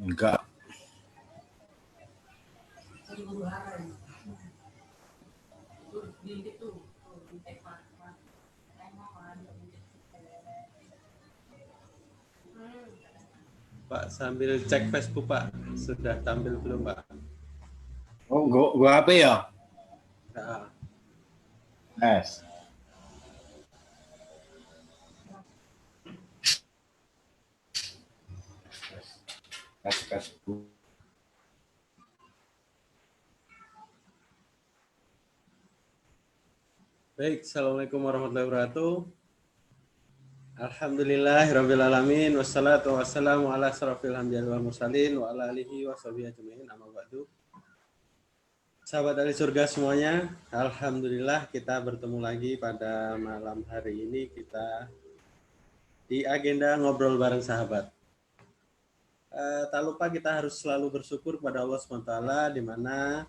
Enggak. Pak, sambil cek Facebook, Pak. Sudah tampil belum, Pak? Oh, gua apa ya? Nah, Yes. Facebook. baik, Assalamualaikum warahmatullahi wabarakatuh. Alhamdulillahirrabbilalamin. Wassalatu wassalamu ala asrafil anbiya'i wal mursalin wa ala alihi wa sahbihi ajma'in, amma ba'du. Sahabat ahli surga semuanya, alhamdulillah kita bertemu lagi pada malam hari ini. Kita di agenda ngobrol bareng sahabat. Tak lupa kita harus selalu bersyukur kepada Allah SWT, di mana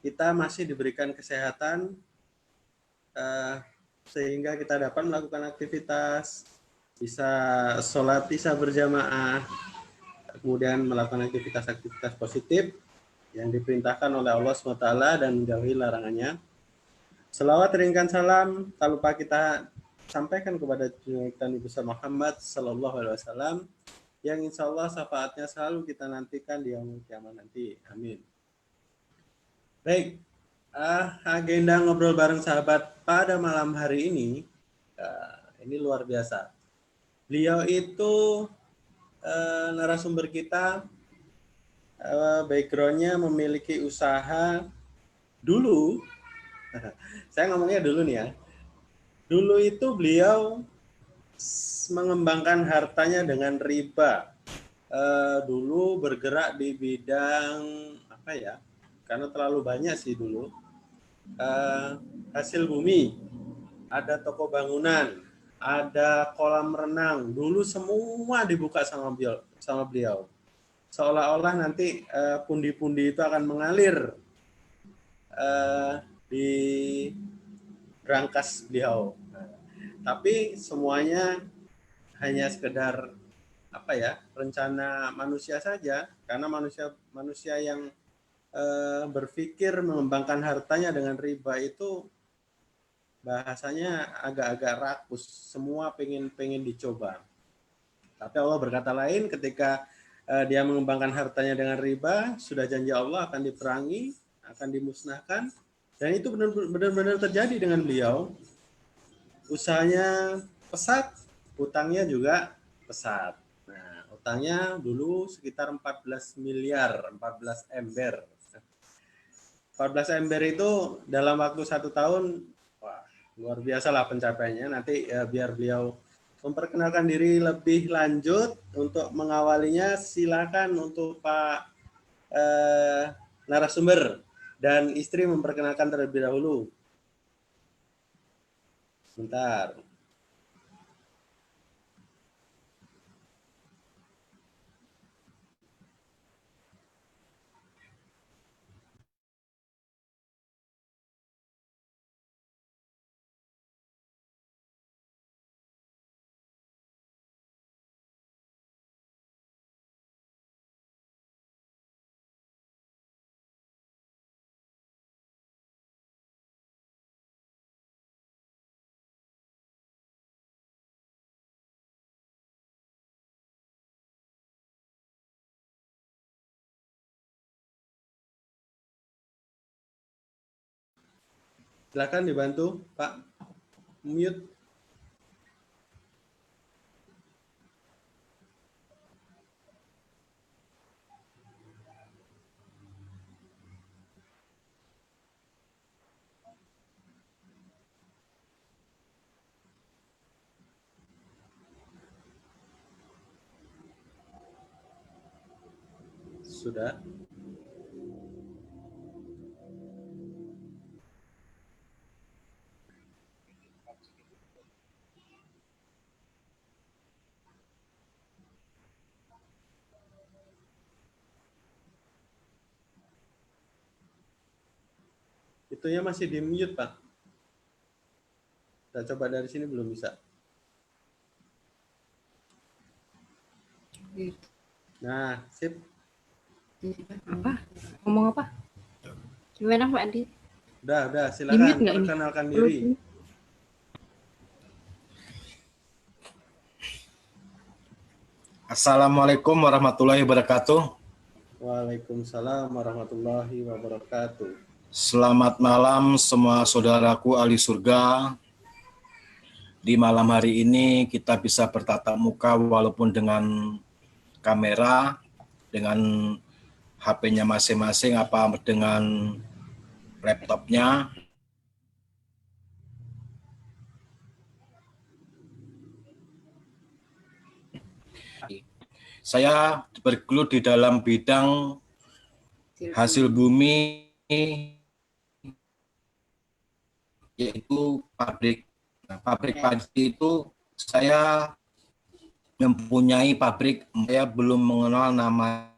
kita masih diberikan kesehatan sehingga kita dapat melakukan aktivitas, bisa sholat bisa berjamaah, kemudian melakukan aktivitas-aktivitas positif yang diperintahkan oleh Allah SWT dan menjauhi larangannya. Selawat ringkan salam tak lupa kita sampaikan kepada junjungan Nabi besar Muhammad Sallallahu Alaihi Wasallam, yang insya Allah syafaatnya selalu kita nantikan di yaumul kiamat nanti. Amin. Baik, agenda ngobrol bareng sahabat pada malam hari ini luar biasa. Beliau itu narasumber kita, backgroundnya memiliki usaha dulu. Saya ngomongnya dulu nih ya. Dulu itu beliau mengembangkan hartanya dengan riba. Dulu bergerak di bidang apa ya? Karena terlalu banyak sih dulu. Hasil bumi, ada toko bangunan, ada kolam renang. Dulu semua dibuka sama beliau. Seolah-olah nanti pundi-pundi itu akan mengalir di brankas beliau. Tapi semuanya hanya sekedar apa ya, rencana manusia saja, karena manusia yang berpikir mengembangkan hartanya dengan riba itu bahasanya agak-agak rakus, semua pengen dicoba. Tapi Allah berkata lain, ketika dia mengembangkan hartanya dengan riba, sudah janji Allah akan diperangi, akan dimusnahkan, dan itu benar-benar terjadi dengan beliau. Usahanya pesat, utangnya juga pesat. Nah, utangnya dulu sekitar 14 miliar, 14 ember. 14 ember itu dalam waktu 1 tahun, wah, luar biasa lah pencapaiannya. Nanti biar beliau memperkenalkan diri lebih lanjut, untuk mengawalinya silakan untuk Pak narasumber dan istri memperkenalkan terlebih dahulu. Sebentar. Silakan dibantu, Pak. Mute. Sudah. Itunya masih di mute, Pak. Kita coba dari sini belum bisa. Nah, sip. Apa? Ngomong apa? Gimana Pak Andi? Udah, Di mute silakan nggak ini? perkenalkan Perlu diri. di- Assalamualaikum warahmatullahi wabarakatuh. Waalaikumsalam warahmatullahi wabarakatuh. Selamat malam semua saudaraku ahli surga. Di malam hari ini kita bisa bertatap muka walaupun dengan kamera, dengan HP-nya masing-masing, apa dengan laptopnya. Saya bergelut di dalam bidang hasil bumi, yaitu pabrik. Nah, pabrik padi itu saya mempunyai pabrik, saya belum mengenal namanya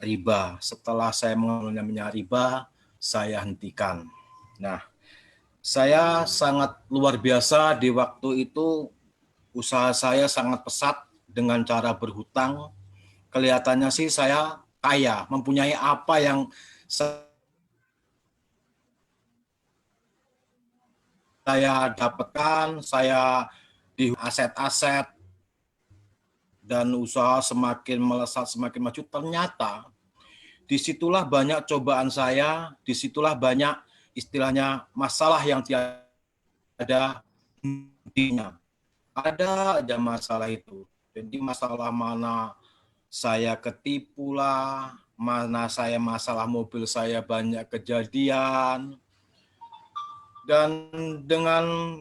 riba. Setelah saya mengenal namanya riba, saya hentikan. Nah, saya sangat luar biasa di waktu itu, usaha saya sangat pesat dengan cara berhutang. Kelihatannya sih saya kaya, mempunyai apa yang saya dapatkan, saya di aset-aset dan usaha semakin melesat, semakin maju. Ternyata disitulah banyak cobaan saya, disitulah banyak istilahnya masalah yang tiada hentinya. Ada aja masalah itu. Jadi masalah mana saya ketipu lah, mana saya masalah mobil saya banyak kejadian. Dan dengan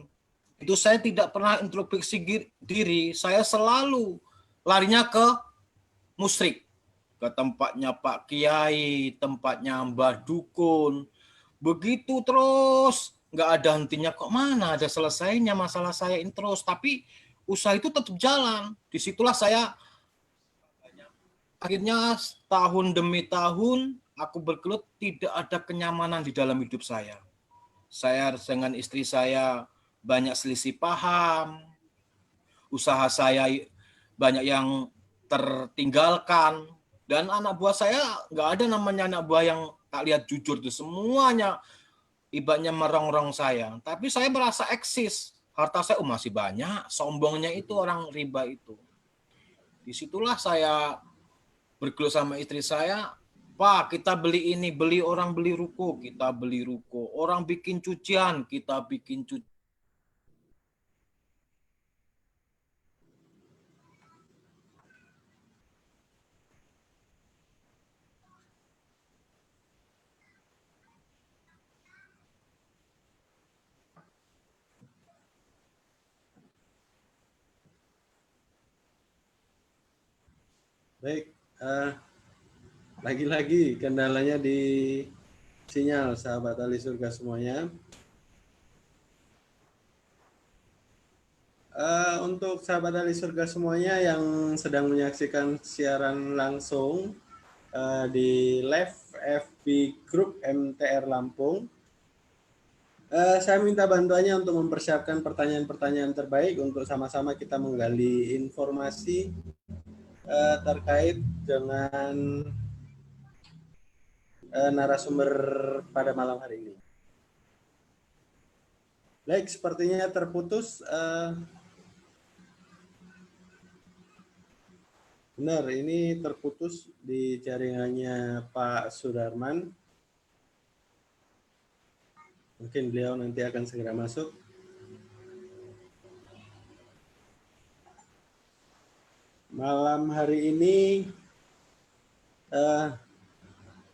itu saya tidak pernah introspeksi diri, saya selalu larinya ke musyrik, ke tempatnya Pak Kiai, tempatnya Mbah Dukun. Begitu terus, nggak ada hentinya, kok mana ada selesainya masalah saya ini terus. Tapi usaha itu tetap jalan. Disitulah saya akhirnya tahun demi tahun aku bergelut, tidak ada kenyamanan di dalam hidup saya. Saya dengan istri saya banyak selisih paham, usaha saya banyak yang tertinggalkan, dan anak buah saya nggak ada namanya anak buah yang tak lihat jujur, itu semuanya ibaratnya merongrong saya. Tapi saya merasa eksis, harta saya masih banyak, sombongnya itu orang riba itu. Disitulah saya bergelut sama istri saya, Pak, kita beli ini, beli orang beli ruko, kita beli ruko. Orang bikin cucian, kita bikin cucian. Baik, lagi-lagi kendalanya di sinyal, sahabat ahli surga semuanya. Untuk sahabat ahli surga semuanya yang sedang menyaksikan siaran langsung di live FB Group MTR Lampung, saya minta bantuannya untuk mempersiapkan pertanyaan-pertanyaan terbaik untuk sama-sama kita menggali informasi terkait dengan narasumber pada malam hari ini. Baik, sepertinya terputus. Benar, ini terputus di jaringannya Pak Sudarman. Mungkin beliau nanti akan segera masuk. Malam hari ini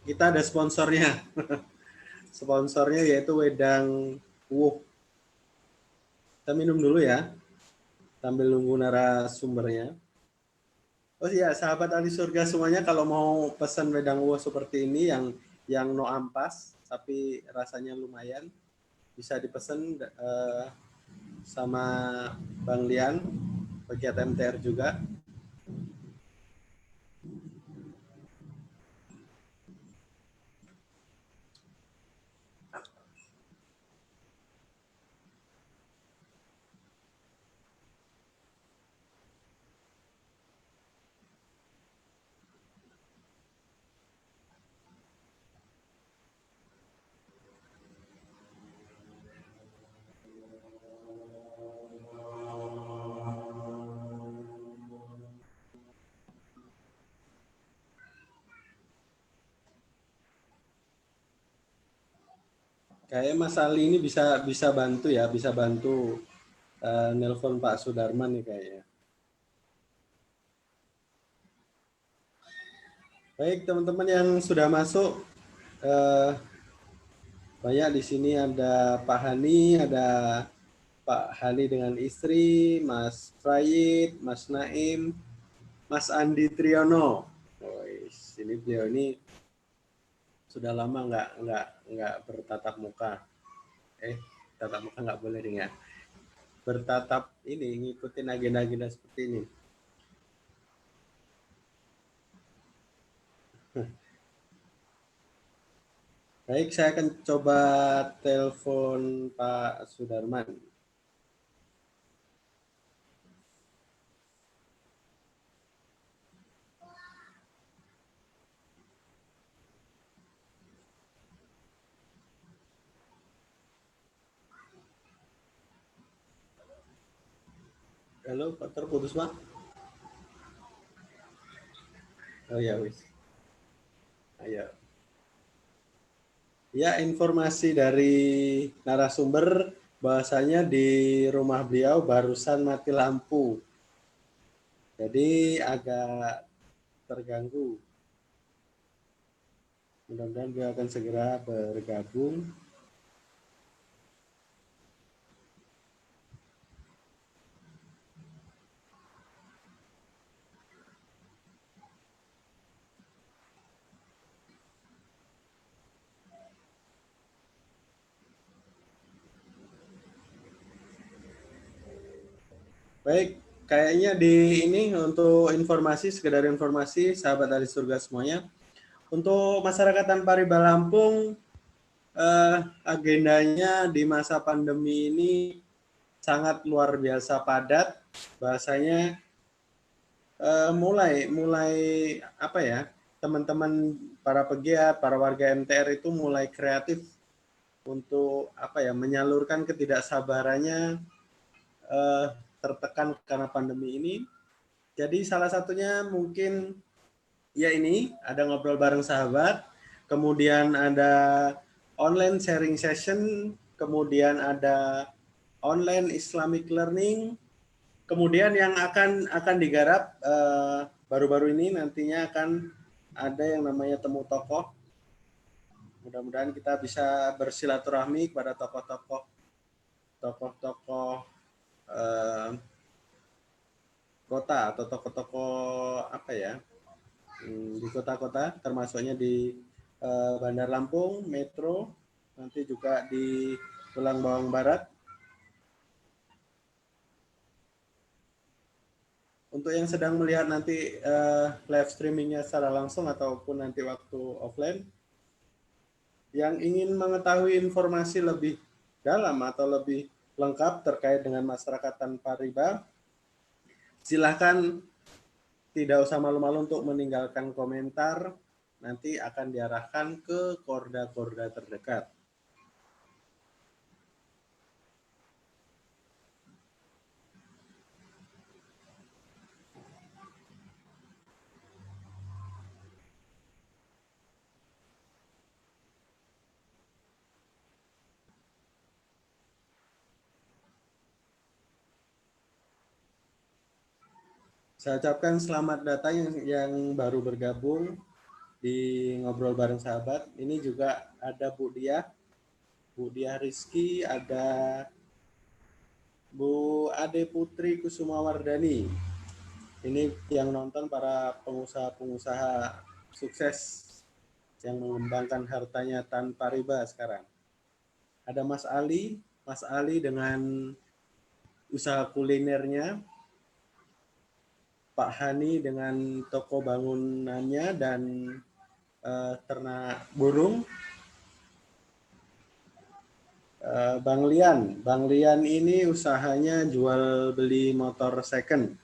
kita ada sponsornya. Sponsornya yaitu Wedang Wuh. Kita minum dulu ya, sambil nunggu narasumbernya. Oh iya, sahabat ahli surga semuanya, kalau mau pesan wedang uwo seperti ini yang no ampas tapi rasanya lumayan, bisa dipesan sama Bang Lian, pegiat MTR juga. Kayak Mas Ali ini bisa bantu ya, bisa bantu nelpon Pak Sudarman nih kayaknya. Baik teman-teman yang sudah masuk, banyak di sini ada Pak Hani, ada Pak Hani dengan istri, Mas Prayit, Mas Naim, Mas Andi Triyono. Oh, ini beliau ini sudah lama nggak bertatap muka. Tatap muka nggak boleh nih ya. Bertatap ini ngikutin agenda-agenda seperti ini. Baik, saya akan coba telepon Pak Sudarman. Halo, Pak, terputus Pak? Oh ya, wis. Ayo. Ya, informasi dari narasumber bahwasanya di rumah beliau barusan mati lampu. Jadi agak terganggu. Mudah-mudahan beliau akan segera bergabung. Baik, kayaknya di ini untuk informasi, sekedar informasi, sahabat dari surga semuanya. Untuk masyarakat tanpa riba Lampung, agendanya di masa pandemi ini sangat luar biasa padat. Bahasanya mulai apa ya, teman-teman para pegiat, para warga MTR itu mulai kreatif untuk apa ya, menyalurkan ketidaksabarannya tertekan karena pandemi ini. Jadi salah satunya mungkin ya ini ada ngobrol bareng sahabat, kemudian ada online sharing session, kemudian ada online Islamic learning, kemudian yang akan digarap baru-baru ini nantinya akan ada yang namanya temu tokoh. Mudah-mudahan kita bisa bersilaturahmi kepada tokoh-tokoh kota atau tokoh-tokoh apa ya, di kota-kota, termasuknya di Bandar Lampung, Metro, nanti juga di Tulang Bawang Barat. Untuk yang sedang melihat nanti live streamingnya secara langsung ataupun nanti waktu offline, yang ingin mengetahui informasi lebih dalam atau lebih lengkap terkait dengan masyarakat tanpa riba, silahkan tidak usah malu-malu untuk meninggalkan komentar, nanti akan diarahkan ke korda-korda terdekat. Saya ucapkan selamat datang yang baru bergabung di Ngobrol Bareng Sahabat. Ini juga ada Bu Diah Rizky, ada Bu Ade Putri Kusumawardani. Ini yang nonton para pengusaha-pengusaha sukses yang mengembangkan hartanya tanpa riba sekarang. Ada Mas Ali dengan usaha kulinernya, Pak Hani dengan toko bangunannya dan ternak burung, Bang Lian ini usahanya jual beli motor second.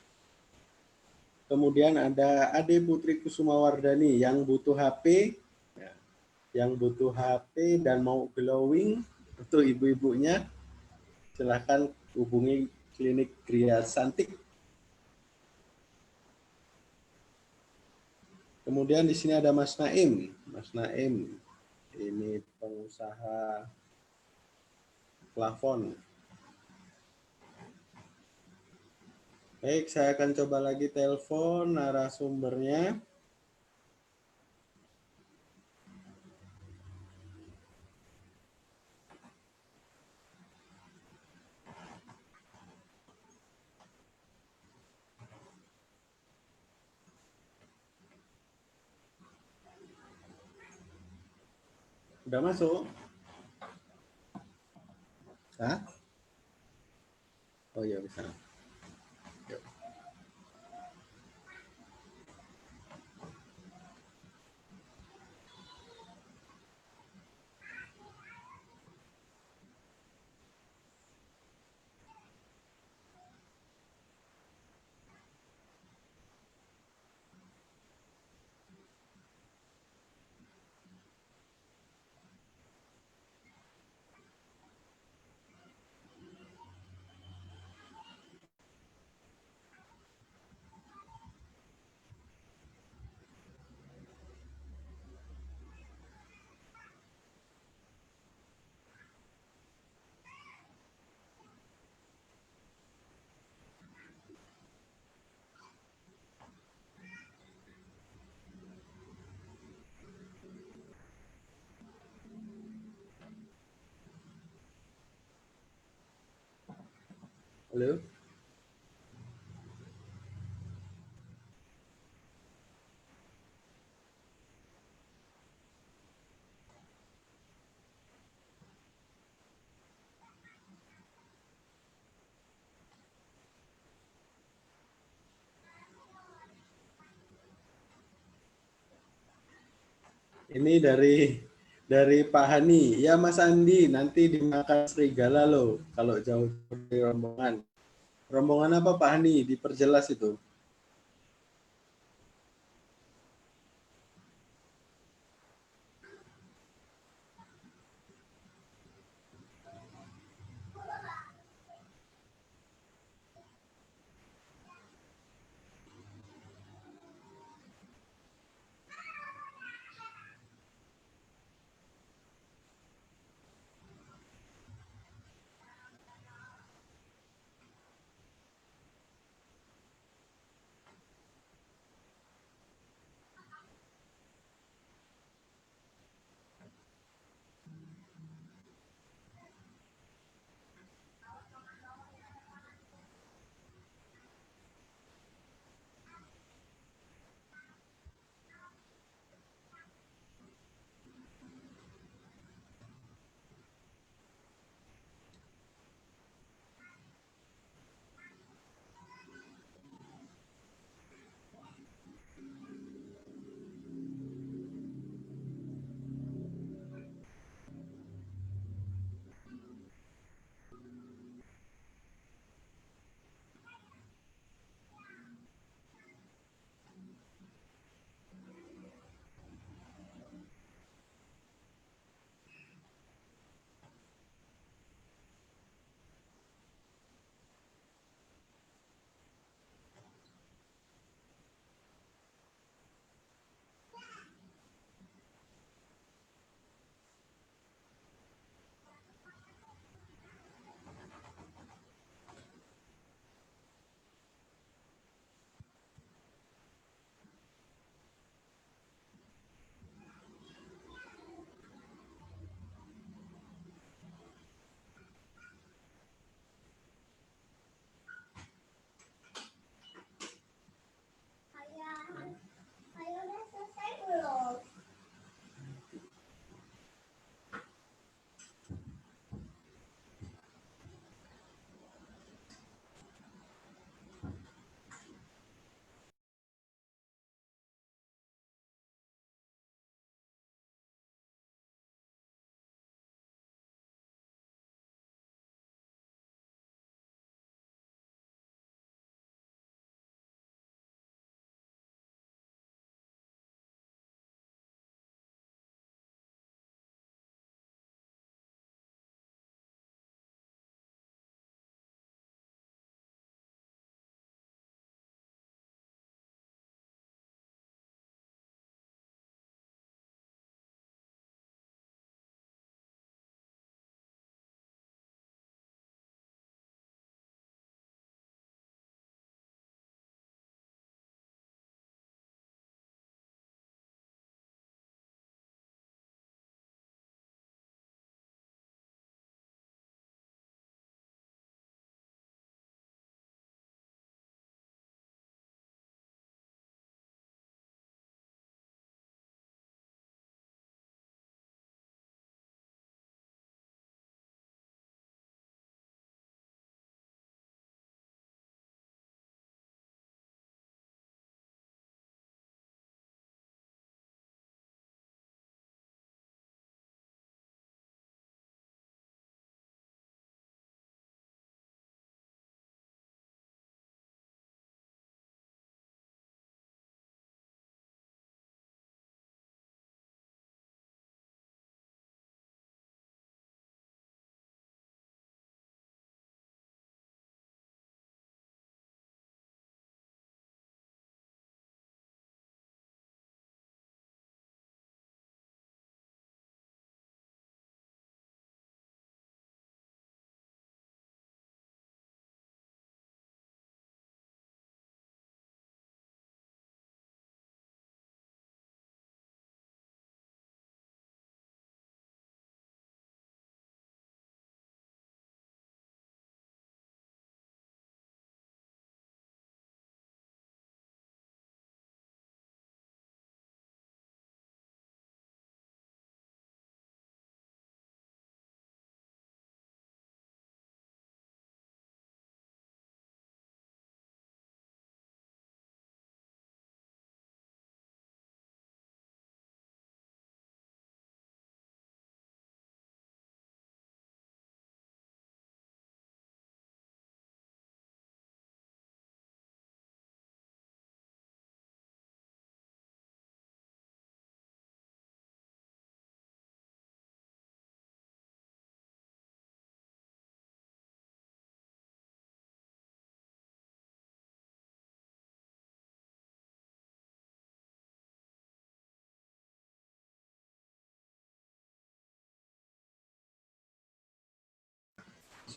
Kemudian ada Ade Putri Kusumawardani yang butuh HP, dan mau glowing untuk ibu-ibunya, silahkan hubungi klinik Gria Santik. Kemudian di sini ada Mas Naim ini pengusaha plafon. Baik, saya akan coba lagi telepon narasumbernya. Udah masuk? Hah? Oh iya bisa. Yuk. Halo? Ini dari Pak Hani. Ya Mas Andi, nanti dimakan serigala loh kalau jauh dari rombongan. Rombongan apa Pak Hani? Diperjelas itu.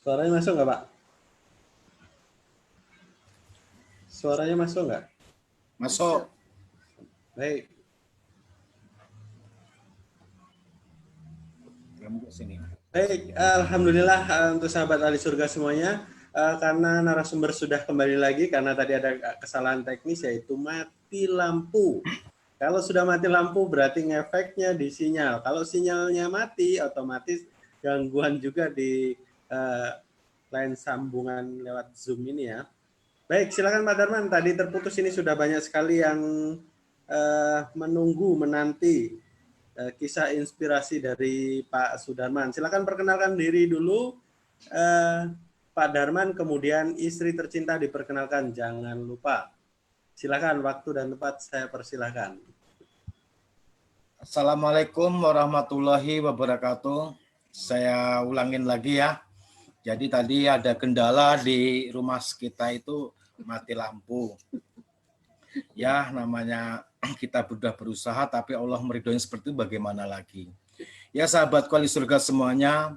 Suaranya masuk nggak, Pak? Suaranya masuk nggak? Masuk. Baik. Kamu ke sini. Baik, alhamdulillah untuk sahabat ahli surga semuanya, karena narasumber sudah kembali lagi karena tadi ada kesalahan teknis yaitu mati lampu. Kalau sudah mati lampu berarti ngefeknya di sinyal. Kalau sinyalnya mati, otomatis gangguan juga di line sambungan lewat Zoom ini ya. Baik, silakan Pak Darman. Tadi terputus ini sudah banyak sekali yang menunggu, menanti kisah inspirasi dari Pak Sudarman. Silakan perkenalkan diri dulu, Pak Darman, kemudian istri tercinta diperkenalkan. Jangan lupa. Silakan, waktu dan tempat saya persilahkan. Assalamualaikum warahmatullahi wabarakatuh. Saya ulangin lagi ya. Jadi tadi ada kendala di rumah kita itu mati lampu. Ya, namanya kita sudah berusaha, tapi Allah meridhoi seperti itu, bagaimana lagi. Ya sahabat Ahli Surga semuanya,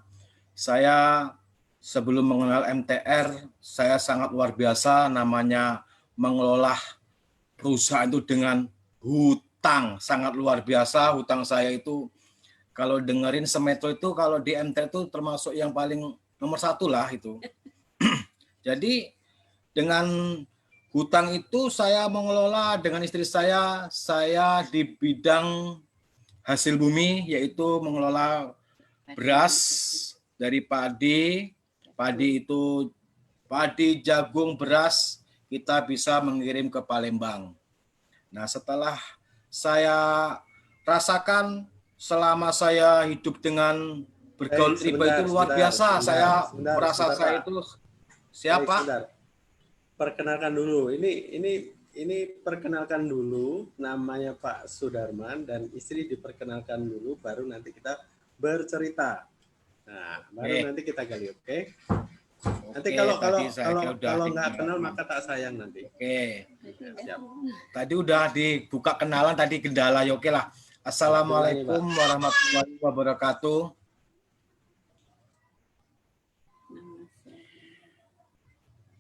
saya sebelum mengenal MTR, saya sangat luar biasa namanya mengelola perusahaan itu dengan hutang. Sangat luar biasa, hutang saya itu kalau dengerin Semetro itu kalau di MTR itu termasuk yang paling nomor 1 lah itu. Jadi dengan hutang itu saya mengelola dengan istri saya di bidang hasil bumi, yaitu mengelola beras dari padi itu padi, jagung, beras, kita bisa mengirim ke Palembang. Nah, setelah saya rasakan selama saya hidup dengan bergaul riba itu luar biasa, saya merasa saya itu siapa? Perkenalkan dulu. Ini perkenalkan dulu, namanya Pak Sudarman dan istri diperkenalkan dulu, baru nanti kita bercerita. Nah, baru nanti kita gali, oke? Nanti kalau nggak kenal maka tak sayang nanti. Oke. Siap. Tadi udah dibuka kenalan, tadi kendala, ya oke lah. Assalamualaikum warahmatullahi wabarakatuh.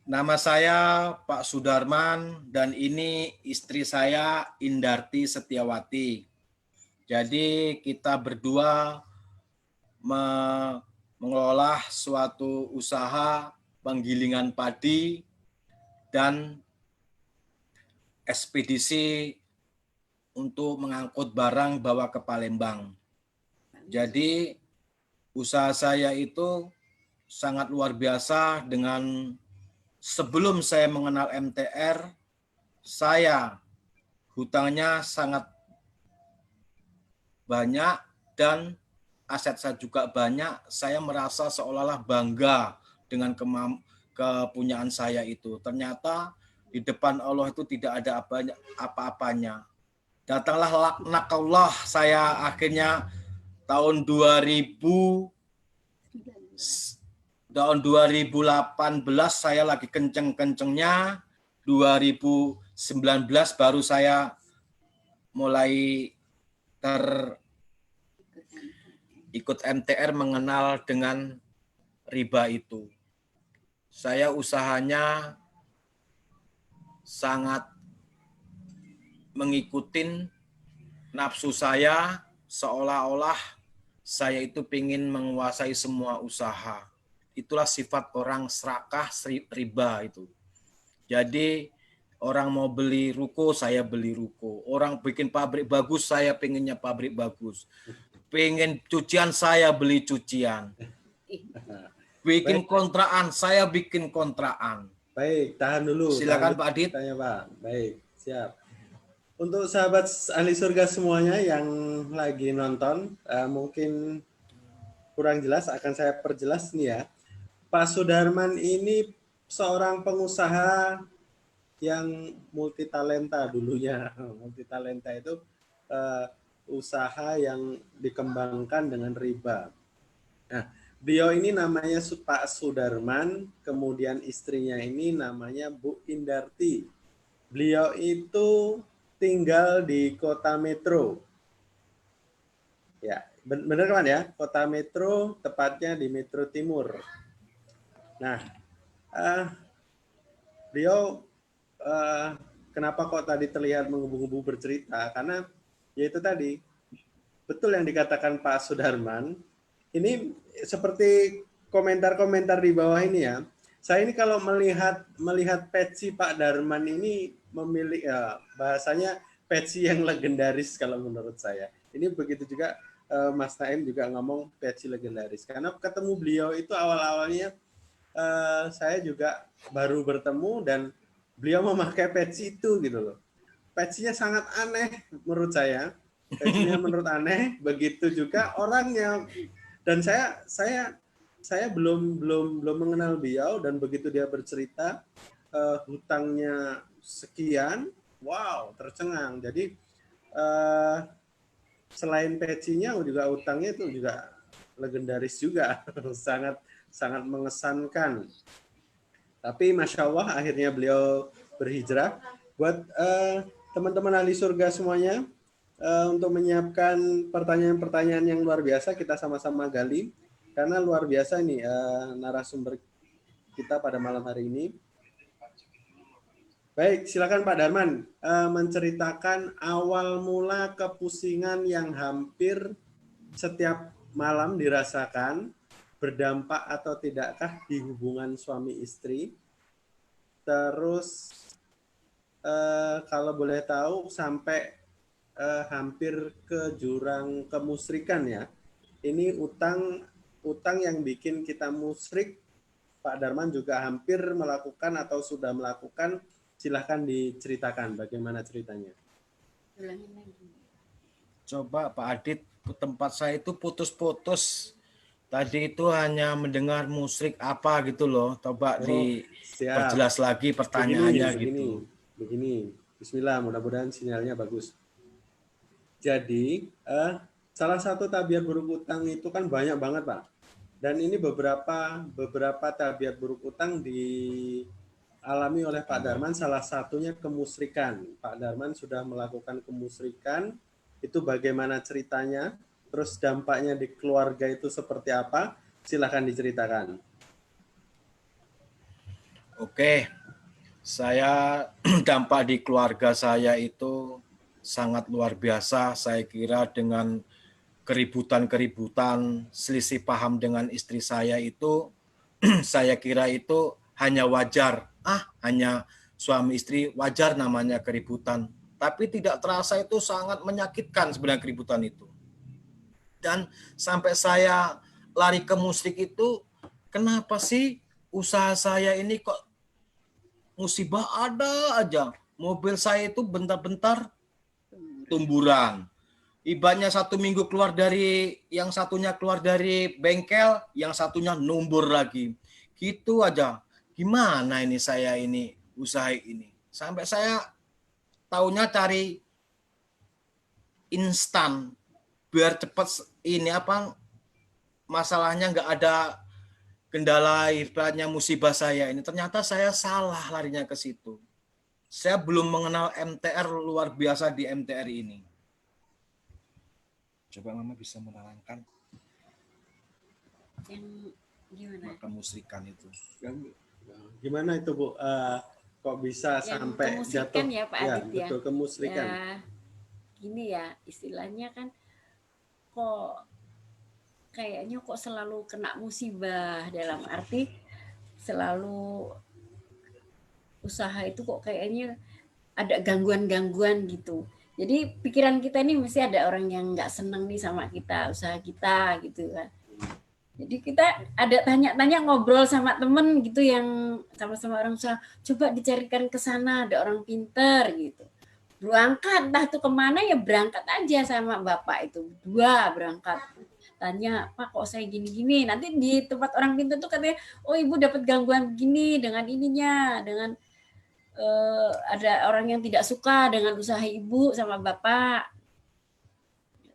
Nama saya Pak Sudarman dan ini istri saya Indarti Setiawati. Jadi kita berdua mengelola suatu usaha penggilingan padi dan ekspedisi untuk mengangkut barang bawa ke Palembang. Jadi usaha saya itu sangat luar biasa. Dengan sebelum saya mengenal MTR, saya hutangnya sangat banyak dan aset saya juga banyak. Saya merasa seolah-olah bangga dengan kepunyaan saya itu. Ternyata di depan Allah itu tidak ada apa-apanya. Datanglah laknat Allah. Saya akhirnya tahun 2018 saya lagi kenceng-kencengnya, 2019 baru saya mulai ikut MTR, mengenal dengan riba itu. Saya usahanya sangat mengikuti nafsu saya, seolah-olah saya itu ingin menguasai semua usaha. Itulah sifat orang serakah riba itu. Jadi orang mau beli ruko, saya beli ruko. Orang bikin pabrik bagus, saya pengennya pabrik bagus. Pengen cucian, saya beli cucian. Bikin kontrakan, saya bikin kontrakan. Baik, tahan dulu. Silakan Pak Adit. Tanya Pak. Baik, siap. Untuk sahabat ahli surga semuanya yang lagi nonton, mungkin kurang jelas, akan saya perjelas nih ya. Pak Sudarman ini seorang pengusaha yang multitalenta dulunya. Multitalenta itu usaha yang dikembangkan dengan riba. Nah, beliau ini namanya Pak Sudarman, kemudian istrinya ini namanya Bu Indarti. Beliau itu tinggal di Kota Metro. Ya, benar kan ya? Kota Metro, tepatnya di Metro Timur. Nah, eh, beliau kenapa kok tadi terlihat menggebu-gebu bercerita? Karena yaitu tadi betul yang dikatakan Pak Sudarman. Ini seperti komentar-komentar di bawah ini ya. Saya ini kalau melihat peci Pak Darman ini memilih ya, bahasanya peci yang legendaris kalau menurut saya. Ini begitu juga Mas Naim juga ngomong peci legendaris. Karena ketemu beliau itu awal-awalnya saya juga baru bertemu dan beliau memakai peci itu gitu loh. Pecinya sangat aneh menurut saya. Pecinya menurut aneh, begitu juga orangnya. Dan saya belum mengenal beliau dan begitu dia bercerita hutangnya sekian, wow, tercengang. Jadi selain pecinya juga hutangnya itu juga legendaris juga, sangat sangat mengesankan. Tapi Masya Allah akhirnya beliau berhijrah. Buat teman-teman ahli surga semuanya, untuk menyiapkan pertanyaan-pertanyaan yang luar biasa, kita sama-sama gali. Karena luar biasa nih narasumber kita pada malam hari ini. Baik, silakan Pak Darman menceritakan awal mula kepusingan yang hampir setiap malam dirasakan, berdampak atau tidakkah di hubungan suami istri. Terus kalau boleh tahu sampai hampir ke jurang kemusyrikan ya. Ini utang yang bikin kita musyrik. Pak Darman juga hampir melakukan atau sudah melakukan. Silahkan diceritakan bagaimana ceritanya. Coba Pak Adit, tempat saya itu putus-putus. Tadi itu hanya mendengar musik apa gitu loh. Coba diperjelas lagi pertanyaannya gitu. Begini. Bismillah, mudah-mudahan sinyalnya bagus. Jadi, salah satu tabiat buruk utang itu kan banyak banget, Pak. Dan ini beberapa tabiat buruk utang dialami oleh Pak Darman, salah satunya kemusyrikan. Pak Darman sudah melakukan kemusyrikan, itu bagaimana ceritanya? Terus dampaknya di keluarga itu seperti apa? Silahkan diceritakan. Oke, saya dampak di keluarga saya itu sangat luar biasa. Saya kira dengan keributan-keributan, selisih paham dengan istri saya itu, saya kira itu hanya wajar. Hanya suami istri wajar namanya keributan. Tapi tidak terasa itu sangat menyakitkan sebenarnya keributan itu. Dan sampai saya lari ke musik itu, kenapa sih usaha saya ini kok musibah ada aja. Mobil saya itu bentar-bentar tumburan. Ibaratnya 1 minggu keluar dari, yang satunya keluar dari bengkel, yang satunya numbur lagi. Gitu aja. Gimana ini saya ini usaha ini? Sampai saya taunya cari instan biar cepat ini masalahnya nggak ada kendala ibaratnya musibah saya ini. Ternyata saya salah larinya ke situ. Saya belum mengenal MTR luar biasa di MTR ini. Coba Mama bisa menerangkan yang gimana? Kemusyrikan itu. Gimana itu Bu? Kok bisa Yang sampai jatuh? Ya Pak Adit ya. Betul, kemusyrikan. Ya, gini ya istilahnya kan kok kayaknya kok selalu kena musibah, dalam arti selalu usaha itu kok kayaknya ada gangguan-gangguan gitu. Jadi pikiran kita ini mesti ada orang yang nggak seneng nih sama kita, usaha kita gitu kan. Jadi kita ada tanya-tanya, ngobrol sama temen gitu yang sama-sama orang usaha, coba dicarikan ke sana, ada orang pinter gitu. Berangkat, entah itu kemana ya berangkat aja sama bapak itu. 2 berangkat. Tanya, Pak kok saya gini-gini. Nanti di tempat orang pinter tuh katanya, oh ibu dapat gangguan begini dengan ininya, dengan ada orang yang tidak suka dengan usaha ibu sama bapak.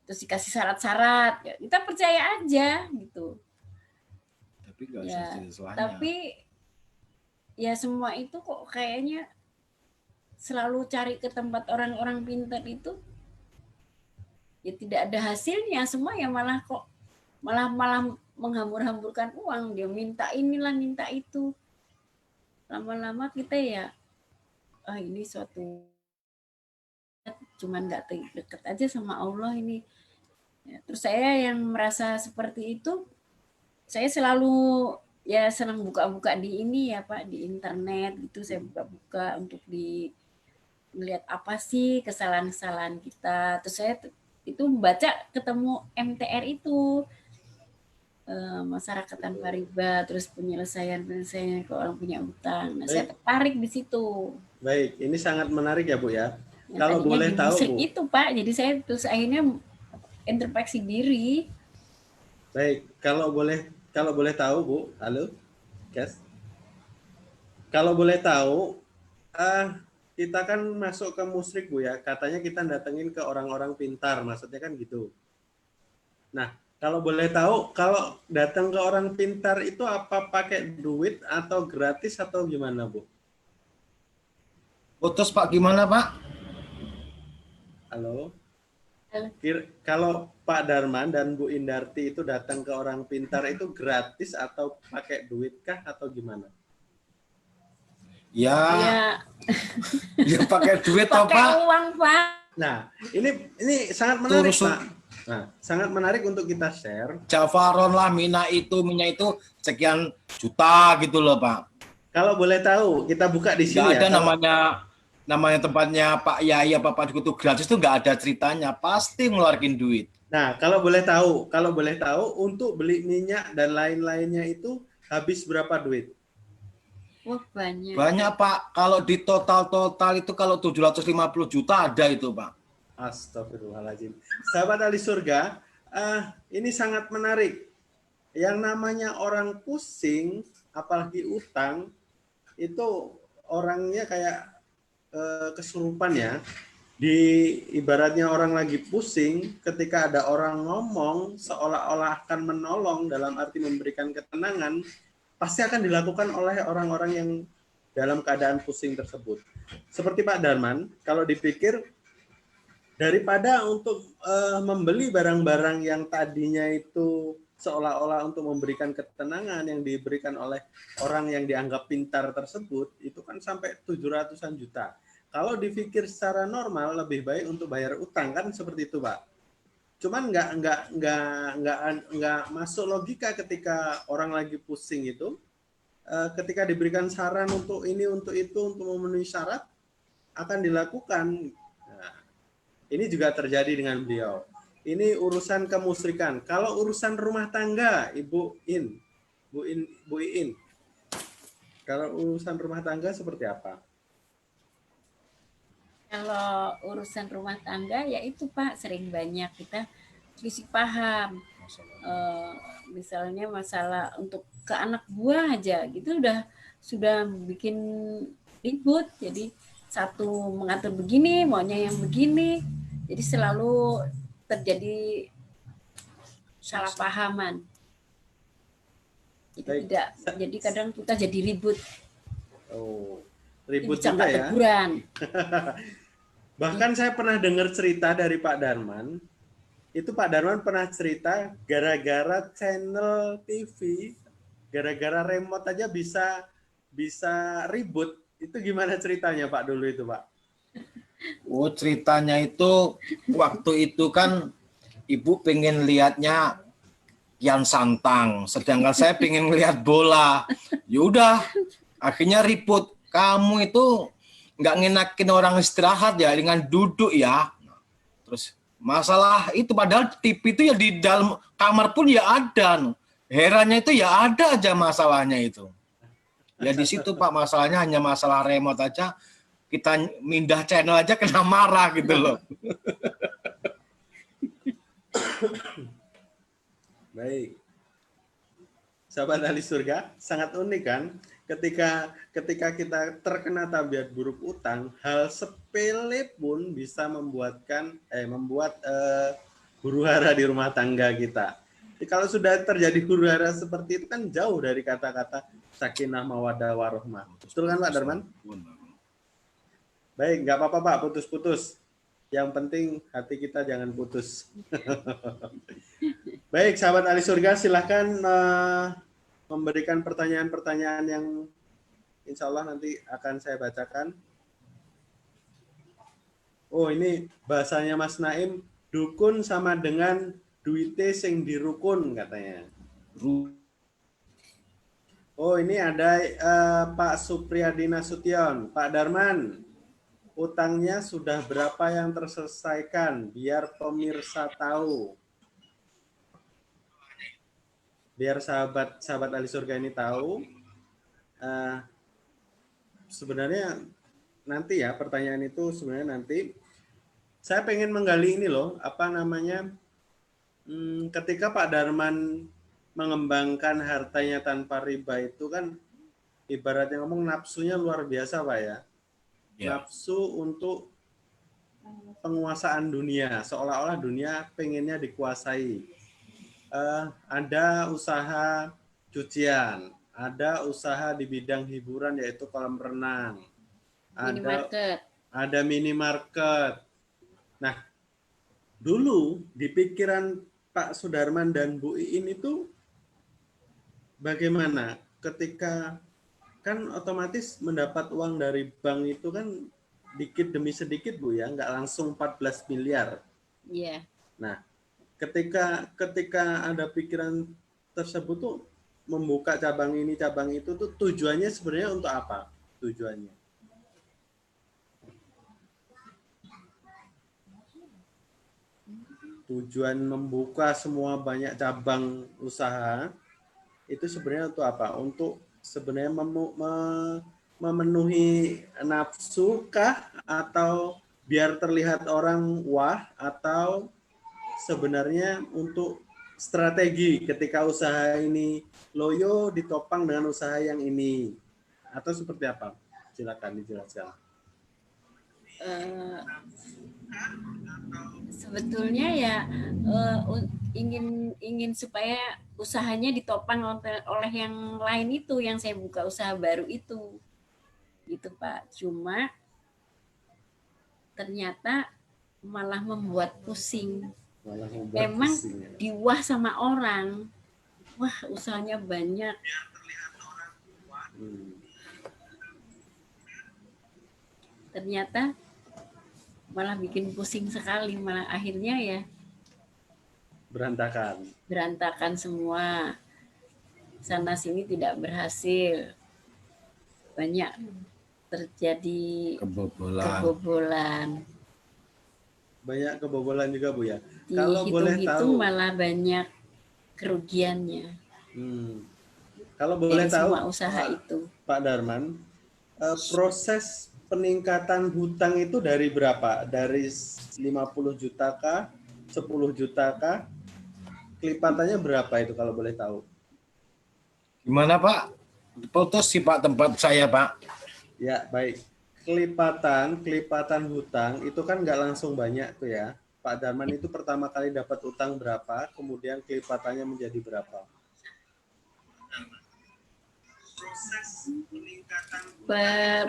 Terus dikasih syarat-syarat. Ya, kita percaya aja gitu. Tapi ya semua itu kok kayaknya selalu cari ke tempat orang-orang pintar itu ya tidak ada hasilnya, semua ya malah menghambur-hamburkan uang, dia minta inilah, minta itu. Lama-lama kita ya, ini suatu cuman nggak deket aja sama Allah ini. Ya, terus saya yang merasa seperti itu, saya selalu ya senang buka-buka di ini ya Pak, di internet gitu, saya buka-buka untuk melihat apa sih kesalahan-kesalahan kita. Terus saya itu membaca ketemu MTR itu, masyarakat tanpa riba, terus penyelesaian ke orang punya utang. Nah, saya Baik, tertarik di situ. baik. Ini sangat menarik ya, Bu ya. Ya, Kalau tadinya boleh di tahu, musrik Bu. itu Pak, jadi saya terus akhirnya introspeksi diri. Baik, kalau boleh tahu, Bu. Halo, guys. Kalau boleh tahu, kita kan masuk ke musrik, Bu ya. Katanya kita datengin ke orang-orang pintar, maksudnya kan gitu. Nah, kalau boleh tahu, kalau datang ke orang pintar itu apa pakai duit atau gratis atau gimana, Bu? Putus Pak, gimana Pak? Halo. Halo. Kalau Pak Darman dan Bu Indarti itu datang ke orang pintar itu gratis atau pakai duit kah atau gimana? Ya, Ya, ya pakai duit toh pakai Pak. uang Pak. Nah, ini sangat menarik, Turun Pak. Nah, sangat menarik untuk kita share. Jafaron lah, minyak itu sekian juta gitu loh Pak. Kalau boleh tahu, kita buka di Nggak sini ada ya. Kalau, namanya tempatnya Pak Yai apa Pak Dukuh itu gratis tuh nggak ada ceritanya, pasti ngeluarin duit. nah, kalau boleh tahu untuk beli minyak dan lain-lainnya itu habis berapa duit? Wah, banyak. Banyak Pak, kalau di total itu kalau 750 juta ada itu Pak. Astagfirullahaladzim. Sahabat ahli surga, ini sangat menarik. Yang namanya orang pusing, apalagi utang, itu orangnya kayak kesurupan ya. Di ibaratnya orang lagi pusing, ketika ada orang ngomong seolah-olah akan menolong dalam arti memberikan ketenangan, pasti akan dilakukan oleh orang-orang yang dalam keadaan pusing tersebut. Seperti Pak Darman, kalau dipikir daripada untuk membeli barang-barang yang tadinya itu seolah-olah untuk memberikan ketenangan yang diberikan oleh orang yang dianggap pintar tersebut, itu kan sampai 700-an juta. Kalau dipikir secara normal lebih baik untuk bayar utang kan seperti itu, Pak. Cuman nggak masuk logika ketika orang lagi pusing itu, ketika diberikan saran untuk ini, untuk itu, untuk memenuhi syarat akan dilakukan. Nah, ini juga terjadi dengan beliau. Ini urusan kemusyrikan. Kalau urusan rumah tangga, Bu Iin. Kalau urusan rumah tangga seperti apa? Kalau urusan rumah tangga ya itu Pak, sering banyak kita selisih paham. Misalnya masalah untuk ke anak buah aja gitu sudah bikin ribut. Jadi satu mengatur begini, maunya yang begini. Jadi selalu terjadi salah pahaman. Jadi kadang kita jadi ribut. Oh, ribut bisa juga ya. teguran. Bahkan saya pernah dengar cerita dari Pak Darman. Itu Pak Darman pernah cerita gara-gara channel TV, gara-gara remote aja bisa ribut. Itu gimana ceritanya Pak dulu itu Pak? Oh, ceritanya itu waktu itu kan Ibu pengen lihatnya Kian Santang, sedangkan saya pengen lihat bola. Yaudah, akhirnya ribut. Kamu itu nggak ngenakin orang istirahat ya dengan duduk ya. Terus masalah itu padahal TV itu ya di dalam kamar pun ya ada. Herannya itu ya ada aja masalahnya itu. Ya di situ Pak masalahnya hanya masalah remote aja. Kita mindah channel aja kena marah gitu loh. Baik. Sahabat ahli surga, sangat unik kan? Ketika kita terkena tabiat buruk utang, hal sepele pun bisa membuat huru-hara di rumah tangga kita. Jadi kalau sudah terjadi huru-hara seperti itu kan jauh dari kata-kata sakinah mawaddah warahmah. Betul kan Pak Darman? Baik, nggak apa-apa Pak, putus-putus. Yang penting hati kita jangan putus. Baik, sahabat ahli surga, silahkan memberikan pertanyaan-pertanyaan yang insya Allah nanti akan saya bacakan. Oh, ini bahasanya Mas Naim, dukun sama dengan duite sing dirukun katanya. Oh, ini ada Pak Supriyadi Nasution. Pak Darman, utangnya sudah berapa yang terselesaikan? Biar pemirsa tahu. Biar sahabat ahli surga ini tahu. Sebenarnya nanti ya, pertanyaan itu sebenarnya nanti. Saya pengen menggali ini loh, apa namanya, ketika Pak Darman mengembangkan hartanya tanpa riba itu kan ibaratnya ngomong nafsunya luar biasa Pak ya. Nafsu untuk penguasaan dunia, seolah-olah dunia pengennya dikuasai. Ada usaha cucian, ada usaha di bidang hiburan yaitu kolam renang, ada minimarket. Nah, dulu di pikiran Pak Sudarman dan Bu Iin itu bagaimana ketika kan otomatis mendapat uang dari bank itu kan dikit demi sedikit Bu ya, nggak langsung 14 miliar. Iya. Nah, ketika ada pikiran tersebut tuh membuka cabang ini cabang itu tuh tujuannya sebenarnya untuk apa? Tujuannya? Tujuan membuka semua banyak cabang usaha itu sebenarnya untuk apa? Untuk sebenarnya memenuhi nafsu kah, atau biar terlihat orang wah, atau sebenarnya untuk strategi ketika usaha ini loyo ditopang dengan usaha yang ini, atau seperti apa? Silakan dijelaskan. Sebetulnya ya ingin supaya usahanya ditopang oleh yang lain itu, yang saya buka usaha baru itu, gitu Pak. Cuma ternyata malah membuat pusing. Memang diwah sama orang, wah usahanya banyak. Ternyata malah bikin pusing sekali, malah akhirnya ya berantakan semua, sana sini tidak berhasil, banyak terjadi kebobolan. Banyak kebobolan juga Bu ya. Kalau boleh tahu malah banyak kerugiannya. Kalau boleh tahu semua usaha itu, Pak Darman, proses peningkatan hutang itu dari berapa? Dari 50 juta kah? 10 juta kah? Kelipatannya berapa itu kalau boleh tahu? Gimana Pak? Putus sih Pak tempat saya Pak. Ya baik. Kelipatan hutang itu kan nggak langsung banyak tuh ya. Pak Darman itu pertama kali dapat utang berapa? Kemudian kelipatannya menjadi berapa?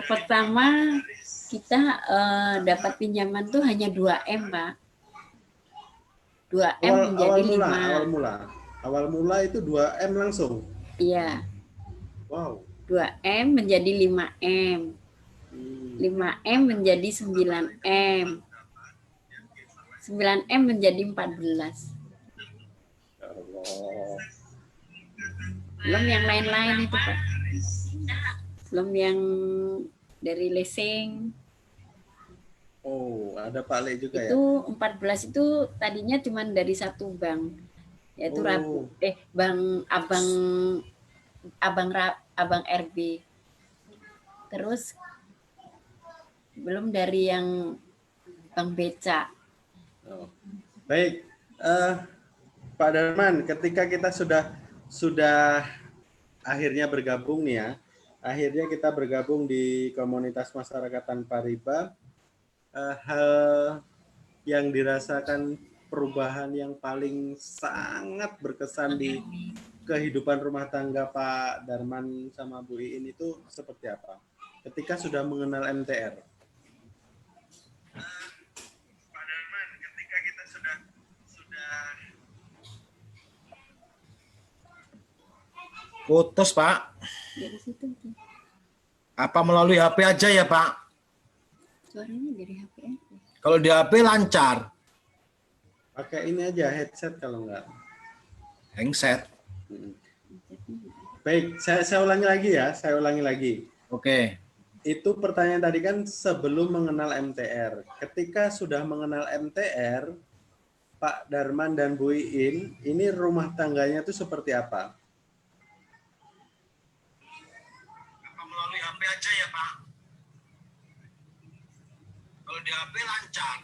Pertama kita dapat pinjaman tuh hanya 2M Pak. 2M menjadi 5. Awal mula itu 2M langsung? Iya. Wow. 2M menjadi 5M. 5M menjadi 9M. 9M menjadi 14. Belum yang lain-lain itu Pak. Belum yang dari leasing. Oh, ada Pak Le juga itu ya? 14 itu tadinya cuma dari satu bank, yaitu Bank Abang RB. Terus belum dari yang Bank Beca. Baik, Pak Darman, ketika kita sudah akhirnya bergabung nih ya, akhirnya kita bergabung di komunitas masyarakat tanpa riba, hal yang dirasakan perubahan yang paling sangat berkesan di kehidupan rumah tangga Pak Darman sama Bu Iin itu seperti apa? Ketika sudah mengenal MTR. Pak Darman, ketika kita sudah Putus, Pak. Dari situ tuh. Apa melalui HP aja ya, Pak? Suaranya dari HP aja. Kalau di HP lancar. Pakai ini aja headset kalau enggak. Handset. Baik, saya ulangi lagi ya, saya ulangi lagi. Oke. Itu pertanyaan tadi kan sebelum mengenal MTR. Ketika sudah mengenal MTR, Pak Darman dan Bu Iin, ini rumah tangganya itu seperti apa? Apa melalui HP aja ya, Pak? Kalau di HP lancar.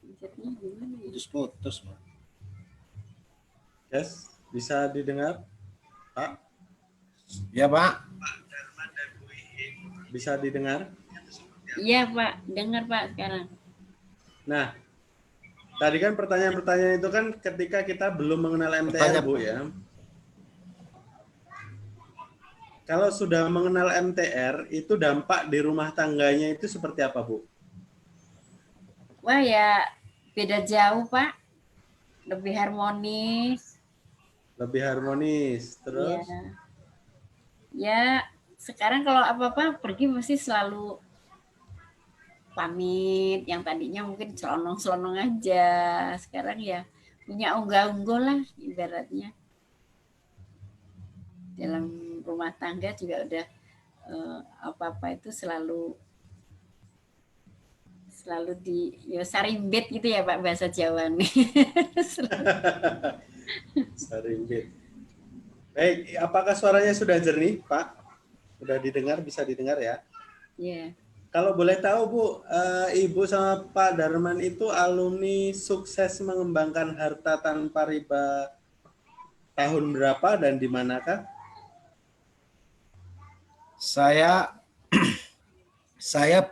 Mindsetnya gimana ya? Putus-putus, Pak. Yes, bisa didengar? Pak, Ya, Pak. bisa didengar? Iya Pak, dengar Pak sekarang. Nah, tadi kan pertanyaan-pertanyaan itu kan ketika kita belum mengenal MTR, Bu ya. Kalau sudah mengenal MTR, itu dampak di rumah tangganya itu seperti apa, Bu? Wah ya beda jauh Pak, lebih harmonis. Lebih harmonis, terus? Ya, ya sekarang kalau apa-apa pergi mesti selalu pamit. Yang tadinya mungkin selonong-selonong aja, sekarang ya punya unggah-ungguh lah ibaratnya. Dalam rumah tangga juga udah apa-apa itu selalu di ya sarimbit gitu ya Pak bahasa Jawa nih. Sarimbit. Baik, apakah suaranya sudah jernih, Pak? Sudah didengar, bisa didengar ya? Iya. Kalau boleh tahu, Bu, Ibu sama Pak Darman itu alumni sukses mengembangkan harta tanpa riba tahun berapa dan di manakah? Saya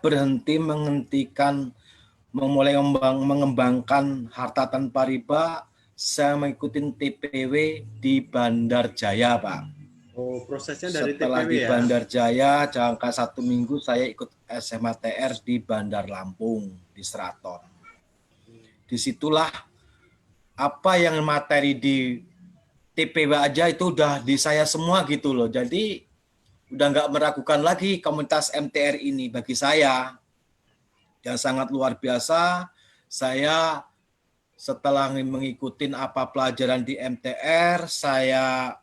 berhenti memulai mengembangkan harta tanpa riba. Saya mengikuti TPW di Bandar Jaya, Pak. Oh, prosesnya dari Setelah TPW di ya? Bandar Jaya, jangka 1 minggu saya ikut SMATR di Bandar Lampung, di Seraton. Disitulah apa yang materi di TPW aja itu udah di saya semua gitu loh. Jadi udah nggak meragukan lagi komunitas MTR ini bagi saya. Yang sangat luar biasa. Saya setelah mengikuti apa pelajaran di MTR, saya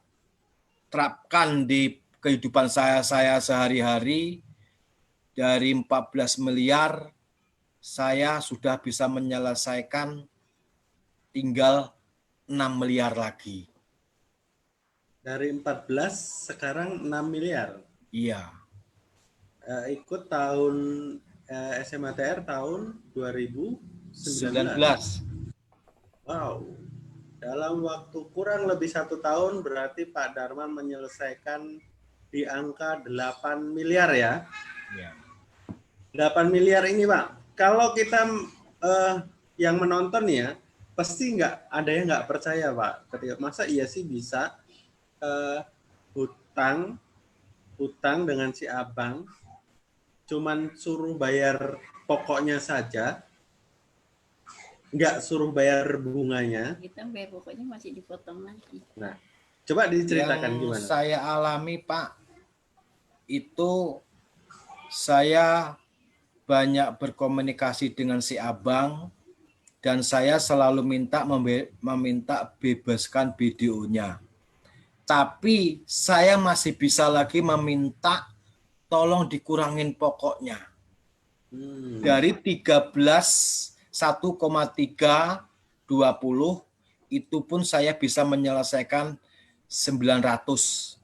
terapkan di kehidupan saya sehari-hari. Dari 14 miliar, saya sudah bisa menyelesaikan tinggal 6 miliar lagi. Dari 14 sekarang 6 miliar. Iya. Ikut tahun SMATR tahun 2019. Wow. Dalam waktu kurang lebih 1 tahun berarti Pak Darman menyelesaikan di angka 8 miliar ya. Iya. 8 miliar ini Pak, kalau kita yang menonton ya, pasti ada yang nggak percaya Pak. Ketika masa iya sih bisa hutang dengan si abang, cuman suruh bayar pokoknya saja, nggak suruh bayar bunganya. Kita bayar pokoknya masih dipotong lagi. Nah, coba diceritakan yang gimana. saya alami Pak, itu saya banyak berkomunikasi dengan si abang dan saya selalu meminta bebaskan videonya. Tapi saya masih bisa lagi meminta tolong dikurangin pokoknya. Dari 13 1,320 itu pun saya bisa menyelesaikan 900.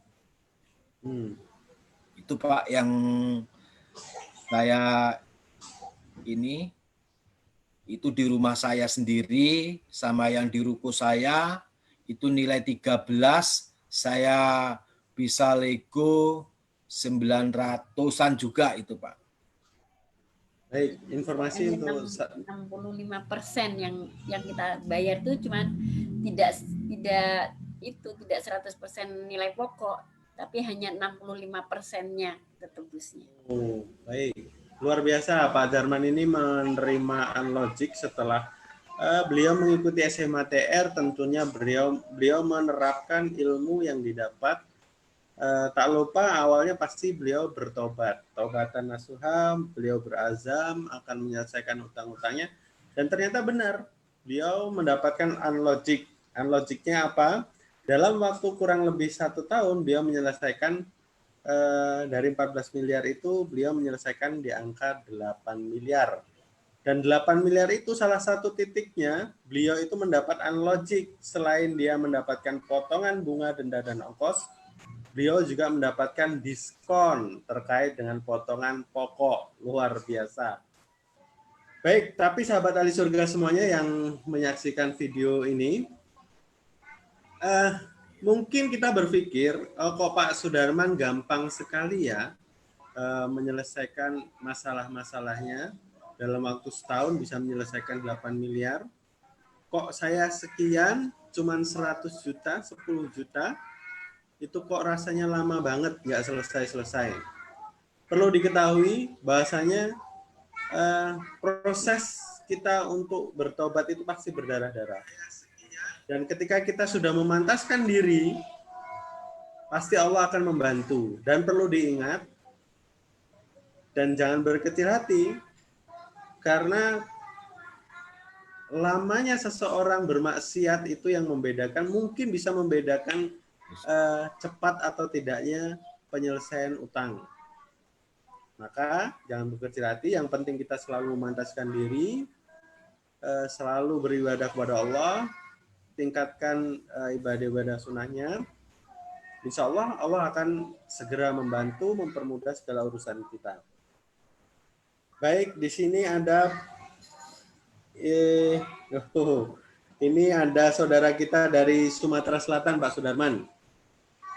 Itu Pak yang saya ini itu di rumah saya sendiri sama yang di ruko saya itu nilai 13, saya bisa lego 900-an juga itu Pak. Baik, informasi untuk 65% yang kita bayar itu cuman tidak 100% nilai pokok, tapi hanya 65%-nya tertebusnya. Oh, baik. Luar biasa Pak Darman ini menerima Unlogic setelah beliau mengikuti SMATR, tentunya beliau menerapkan ilmu yang didapat. Tak lupa awalnya pasti beliau bertobat, taubatan nasuha, beliau berazam akan menyelesaikan utang-utangnya, dan ternyata benar, beliau mendapatkan unlogic. Unlogicnya apa? Dalam waktu kurang lebih 1 tahun, beliau menyelesaikan dari 14 miliar itu, beliau menyelesaikan di angka 8 miliar. Dan 8 miliar itu salah satu titiknya, beliau itu mendapat unlogic. Selain dia mendapatkan potongan bunga, denda, dan ongkos, beliau juga mendapatkan diskon terkait dengan potongan pokok. Luar biasa. Baik, tapi sahabat ahli surga semuanya yang menyaksikan video ini, mungkin kita berpikir, kok Pak Sudarman gampang sekali ya menyelesaikan masalah-masalahnya. Dalam waktu setahun bisa menyelesaikan 8 miliar. Kok saya sekian, cuman 100 juta, 10 juta, itu kok rasanya lama banget, nggak selesai-selesai. Perlu diketahui bahasanya proses kita untuk bertobat itu pasti berdarah-darah. Dan ketika kita sudah memantaskan diri, pasti Allah akan membantu. Dan perlu diingat, dan jangan berkecil hati, karena lamanya seseorang bermaksiat itu yang membedakan, mungkin bisa membedakan cepat atau tidaknya penyelesaian utang. Maka jangan berkecil hati, yang penting kita selalu memantaskan diri, selalu beribadah kepada Allah, tingkatkan ibadah-ibadah sunnahnya. Insya Allah, Allah akan segera membantu, mempermudah segala urusan kita. Baik, di sini ada ini ada saudara kita dari Sumatera Selatan, Pak Sudarman.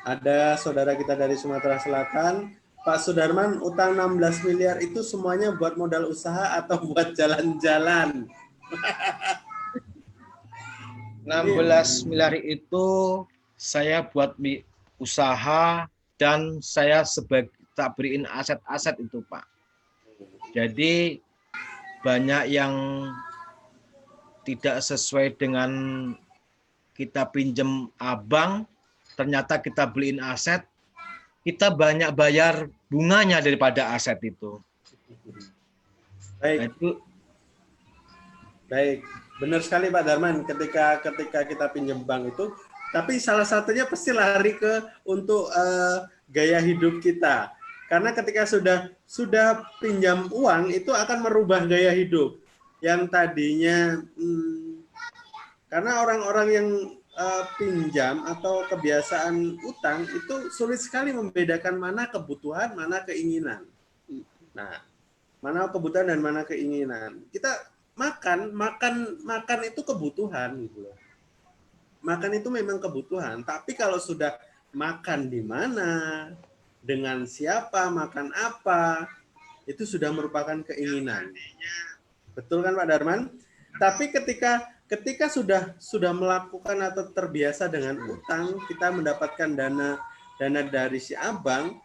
Ada saudara kita dari Sumatera Selatan. Pak Sudarman, utang 16 miliar itu semuanya buat modal usaha atau buat jalan-jalan? 16 miliar itu saya buat usaha dan saya tak beriin aset-aset itu, Pak. Jadi banyak yang tidak sesuai dengan kita pinjem abang, ternyata kita beliin aset, kita banyak bayar bunganya daripada aset itu. Baik. Nah, itu Baik, benar sekali Pak Darman. Ketika kita pinjam bank itu, tapi salah satunya pasti lari untuk gaya hidup kita. Karena ketika sudah pinjam uang itu akan merubah gaya hidup yang tadinya karena orang-orang yang pinjam atau kebiasaan utang itu sulit sekali membedakan mana kebutuhan, mana keinginan. Nah, mana kebutuhan dan mana keinginan. Kita makan itu kebutuhan gitu loh. Makan itu memang kebutuhan, tapi kalau sudah makan di mana, dengan siapa, makan apa, itu sudah merupakan keinginan. Betul kan Pak Darman? Tapi ketika sudah melakukan atau terbiasa dengan utang, kita mendapatkan dana dari si abang,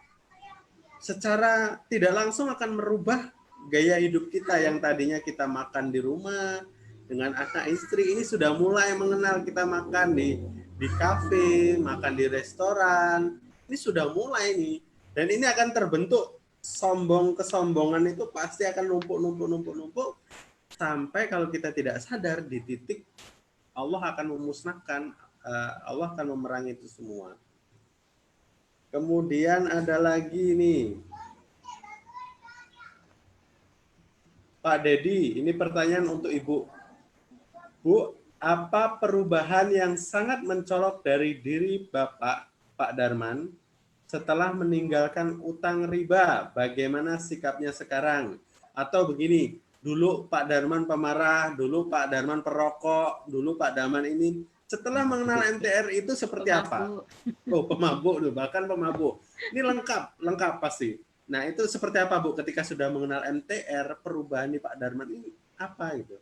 secara tidak langsung akan merubah gaya hidup kita. Yang tadinya kita makan di rumah dengan anak istri, ini sudah mulai mengenal kita makan di kafe, makan di restoran. Ini sudah mulai nih. Dan ini akan terbentuk kesombongan itu pasti akan numpuk sampai kalau kita tidak sadar di titik Allah akan memusnahkan, Allah akan memerangi itu semua. Kemudian ada lagi nih, Pak Dedi, ini pertanyaan untuk Ibu. Bu, apa perubahan yang sangat mencolok dari diri Bapak, Pak Darman, setelah meninggalkan utang riba? Bagaimana sikapnya sekarang? Atau begini, dulu Pak Darman pemarah, dulu Pak Darman perokok, dulu Pak Darman ini. Setelah mengenal MTR itu seperti apa? Oh, pemabuk, bahkan pemabuk. Ini lengkap pasti. Nah, itu seperti apa, Bu, ketika sudah mengenal MTR, perubahan di Pak Darman ini apa gitu?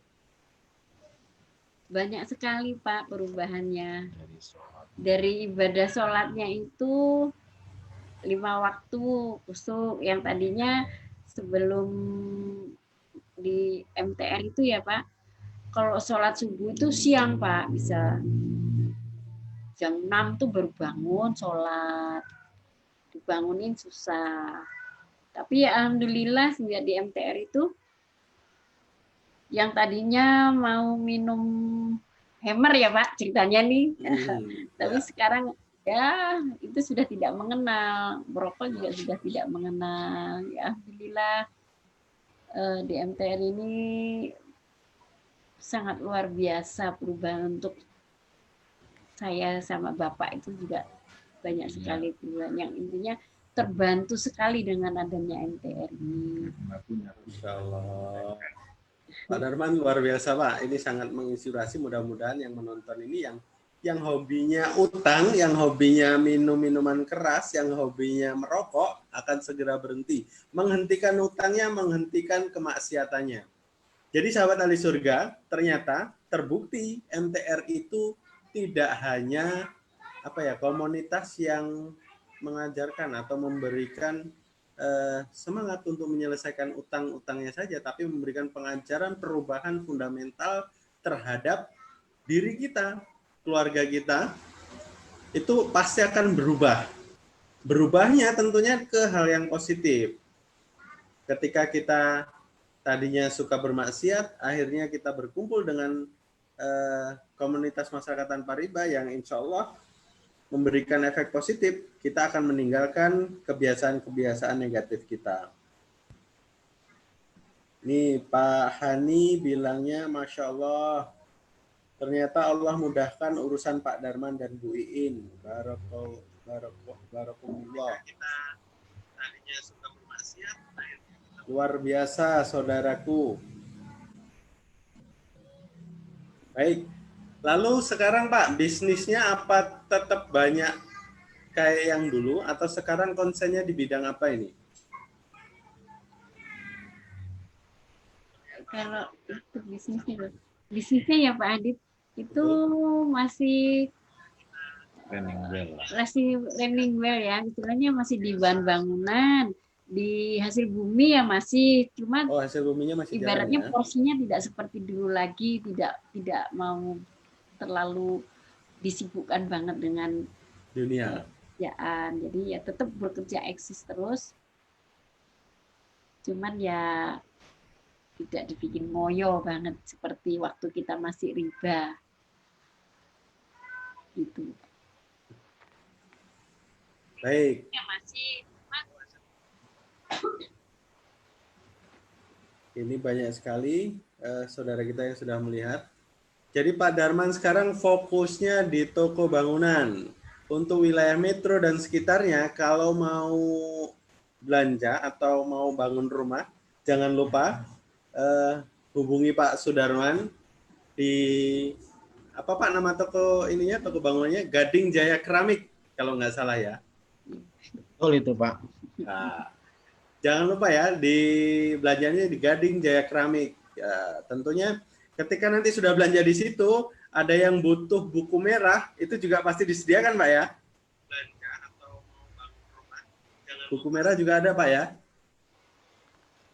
Banyak sekali Pak perubahannya. Dari ibadah sholatnya itu 5 waktu kusuk, yang tadinya sebelum di MTR itu ya Pak, kalau sholat subuh itu siang Pak, bisa jam 6 tuh baru bangun sholat, dibangunin susah. Tapi ya alhamdulillah sejak di MTR itu, yang tadinya mau minum hammer ya Pak ceritanya nih, tapi Ya. sekarang ya itu sudah tidak mengenal, merokok juga sudah tidak mengenal. Ya alhamdulillah di MTR ini sangat luar biasa perubahan untuk saya sama Bapak itu juga banyak sekali perubahan, yang intinya terbantu sekali dengan adanya MTR ini. Insya Allah. Pak Darman luar biasa Pak. Ini sangat menginspirasi. Mudah-mudahan yang menonton ini yang hobinya utang, yang hobinya minum minuman keras, yang hobinya merokok akan segera berhenti. Menghentikan utangnya, menghentikan kemaksiatannya. Jadi sahabat ahli surga, ternyata terbukti MTR itu tidak hanya komunitas yang mengajarkan atau memberikan semangat untuk menyelesaikan utang-utangnya saja, tapi memberikan pengajaran perubahan fundamental terhadap diri kita, keluarga kita, itu pasti akan berubah. Berubahnya tentunya ke hal yang positif. Ketika kita tadinya suka bermaksiat, akhirnya kita berkumpul dengan komunitas masyarakat tanpa riba yang insya Allah memberikan efek positif, kita akan meninggalkan kebiasaan-kebiasaan negatif kita. Nih Pak Hani bilangnya, Masya Allah, ternyata Allah mudahkan urusan Pak Darman dan Bu Iin. Barakallah. Kita tadinya suka bermaksiat, luar biasa saudaraku. Baik. Lalu sekarang Pak, bisnisnya apa tetap banyak kayak yang dulu atau sekarang konsennya di bidang apa ini? Kalau itu bisnisnya ya Pak Adit itu masih running well ya, istilahnya masih di bahan bangunan, di hasil bumi ya masih, cuma hasil buminya masih ibaratnya jalan, ya? porsinya tidak seperti dulu lagi, tidak mau terlalu disibukkan banget dengan Dunia. pekerjaan, jadi ya tetap bekerja eksis terus, cuman ya tidak dibikin ngoyo banget seperti waktu kita masih riba gitu. Baik. Ya masih. Ini banyak sekali saudara kita yang sudah melihat. Jadi Pak Darman sekarang fokusnya di toko bangunan. Untuk wilayah metro dan sekitarnya, kalau mau belanja atau mau bangun rumah, jangan lupa hubungi Pak Sudarman di apa Pak nama toko ininya, toko bangunannya Gading Jaya Keramik kalau nggak salah ya. Betul itu Pak. Nah, jangan lupa ya di belanjanya di Gading Jaya Keramik. Ya, tentunya ketika nanti sudah belanja di situ, ada yang butuh buku merah, itu juga pasti disediakan Pak ya. Belanja atau mau bangun rumah, buku merah juga ada Pak ya.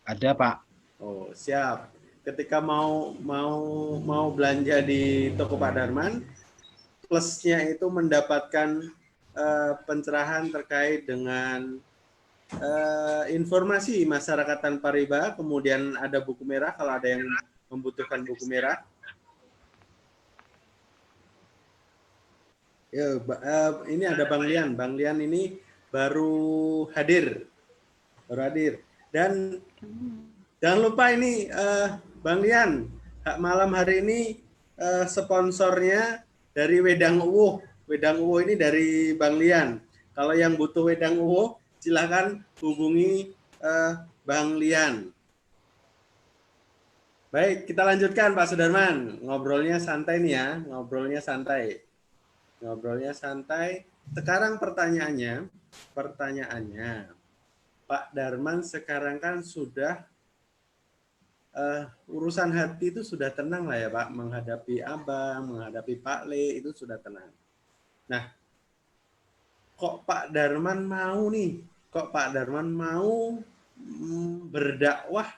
Ada Pak. Oh siap. Ketika mau belanja di toko Pak Darman, plusnya itu mendapatkan pencerahan terkait dengan informasi masyarakat tanpa riba, kemudian ada buku merah kalau ada yang membutuhkan buku merah. Ya, ini ada Bang Lian. Bang Lian ini baru hadir. Dan jangan lupa ini Bang Lian, malam hari ini sponsornya dari Wedang Uwuh. Wedang Uwuh ini dari Bang Lian. Kalau yang butuh Wedang Uwuh, silakan hubungi Bang Lian. Baik, kita lanjutkan Pak Sudarman. Ngobrolnya santai nih ya, ngobrolnya santai. Sekarang pertanyaannya, Pak Darman sekarang kan sudah urusan hati itu sudah tenang lah ya Pak, menghadapi Abang, menghadapi Pak Le itu sudah tenang. Nah, kok Pak Darman mau berdakwah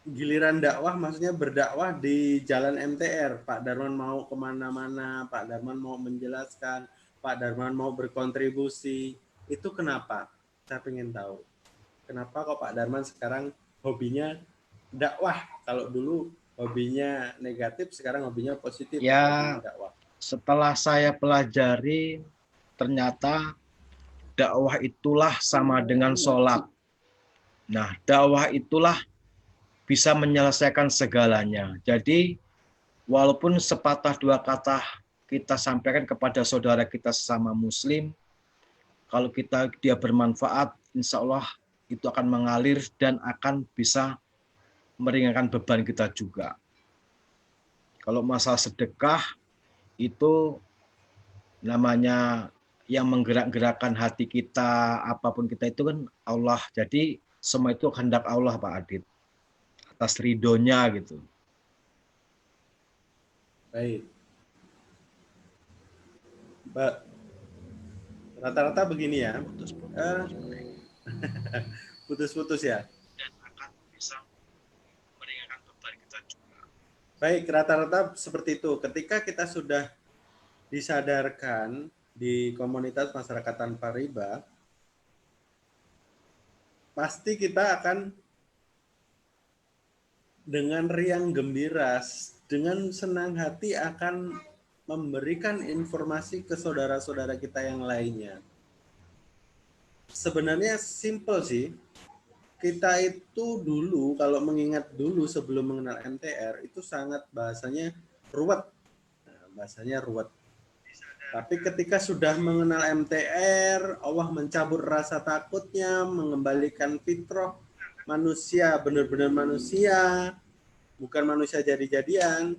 giliran dakwah maksudnya berdakwah di jalan MTR. Pak Darman mau kemana-mana, Pak Darman mau menjelaskan, Pak Darman mau berkontribusi. Itu kenapa? Saya ingin tahu. Kenapa kok Pak Darman sekarang hobinya dakwah? Kalau dulu hobinya negatif, sekarang hobinya positif. Ya, hobinya dakwah. setelah saya pelajari, ternyata dakwah itulah sama dengan sholat. Nah, dakwah itulah bisa menyelesaikan segalanya. Jadi, walaupun sepatah dua kata kita sampaikan kepada saudara kita sesama muslim, kalau dia bermanfaat, insya Allah itu akan mengalir dan akan bisa meringankan beban kita juga. Kalau masalah sedekah, itu namanya yang menggerak-gerakkan hati kita, apapun kita itu kan Allah. Jadi semua itu kehendak Allah, Pak Adit. Atas ridhonya gitu. Baik. Mbak, rata-rata begini ya. Putus-putus ya. Dan akan bisa meringankan beban kita juga. Baik, rata-rata seperti itu. Ketika kita sudah disadarkan di komunitas masyarakat tanpa riba, pasti kita akan dengan riang gembira, dengan senang hati akan memberikan informasi ke saudara-saudara kita yang lainnya. Sebenarnya simple sih. Kita itu dulu, kalau mengingat dulu sebelum mengenal MTR, itu sangat bahasanya ruwet. Bahasanya ruwet. Tapi ketika sudah mengenal MTR, Allah mencabut rasa takutnya, mengembalikan fitrah manusia, benar-benar manusia, bukan manusia jadi-jadian.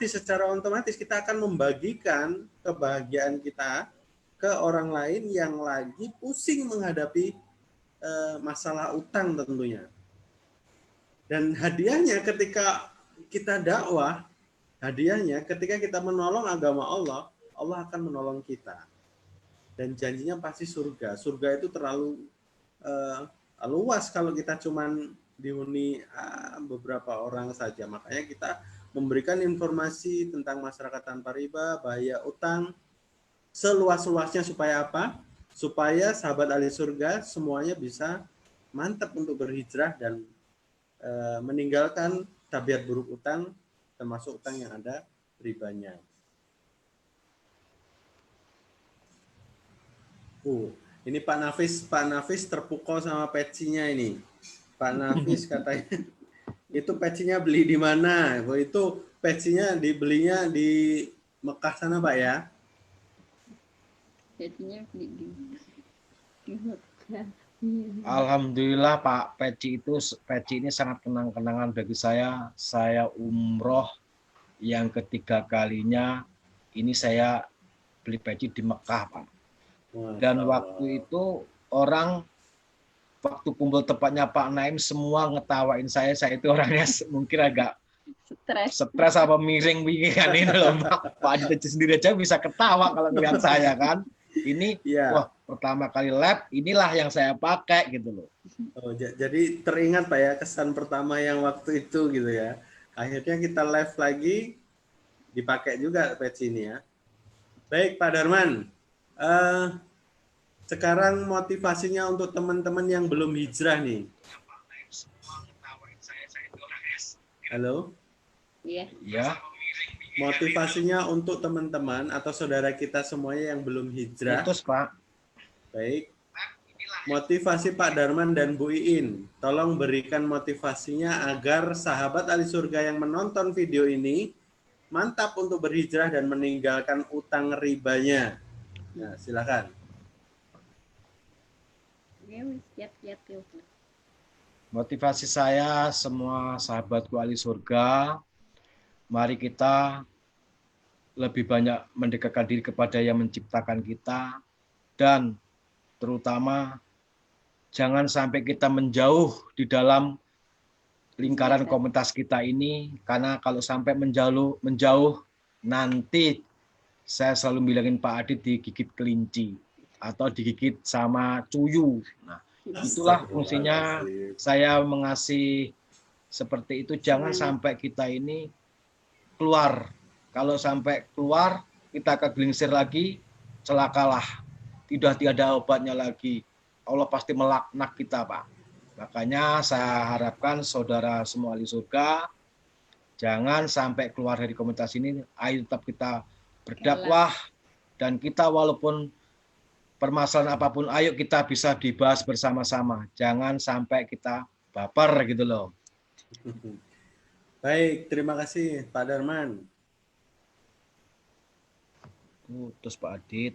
Secara otomatis kita akan membagikan kebahagiaan kita ke orang lain yang lagi pusing menghadapi masalah utang tentunya. Dan hadiahnya ketika kita dakwah, hadiahnya ketika kita menolong agama Allah, Allah akan menolong kita. Dan janjinya pasti surga. Surga itu terlalu luas kalau kita cuman dihuni beberapa orang saja. Makanya kita memberikan informasi tentang masyarakat tanpa riba, bahaya utang, seluas-luasnya supaya apa? Supaya sahabat ahli surga semuanya bisa mantap untuk berhijrah dan meninggalkan tabiat buruk utang, termasuk utang yang ada ribanya. Ini Pak Nafis terpukau sama pecinya ini. Pak Nafis katanya itu pecinya beli di mana? Itu pecinya dibelinya di Mekah sana, Pak ya? Jadinya beli di Alhamdulillah Pak, peci ini sangat kenang-kenangan bagi saya. Saya umroh yang ketiga kalinya, ini saya beli peci di Mekah, Pak. Dan waktu itu orang waktu kumpul tepatnya Pak Naim semua ngetawain saya itu orangnya mungkin agak stres apa miring pikiran ini loh Pak Adit sendiri aja bisa ketawa kalau melihat saya kan. Ini wah pertama kali lab, inilah yang saya pakai gitu loh. Oh, jadi teringat Pak ya kesan pertama yang waktu itu gitu ya. Akhirnya kita live lagi dipakai juga peci ini ya. Baik Pak Darman. Sekarang motivasinya untuk teman-teman yang belum hijrah nih. Halo? Iya. Ya. Motivasinya untuk teman-teman atau saudara kita semuanya yang belum hijrah. Putus, Pak. Baik. Motivasi Pak Darman dan Bu Iin. Tolong berikan motivasinya agar sahabat ahli surga yang menonton video ini mantap untuk berhijrah dan meninggalkan utang ribanya. Nah, silakan. Motivasi saya semua sahabatku ahli surga, mari kita lebih banyak mendekatkan diri kepada yang menciptakan kita dan terutama jangan sampai kita menjauh di dalam lingkaran komunitas kita ini, karena kalau sampai menjauh nanti saya selalu bilangin Pak Adit digigit kelinci atau digigit sama cuyu. Nah, itulah fungsinya saya mengasih Seperti itu, jangan sampai kita ini keluar. Kalau sampai keluar, kita kegelingsir lagi, celakalah. Tidak ada obatnya lagi. Allah pasti melaknat kita, Pak. Makanya saya harapkan saudara semua ahli surga, jangan sampai keluar dari komunitas ini. Ayo tetap kita berdakwah, dan kita walaupun permasalahan apapun, ayo kita bisa dibahas bersama-sama. Jangan sampai kita baper gitu loh. Baik, terima kasih Pak Darman. Terus Pak Adit.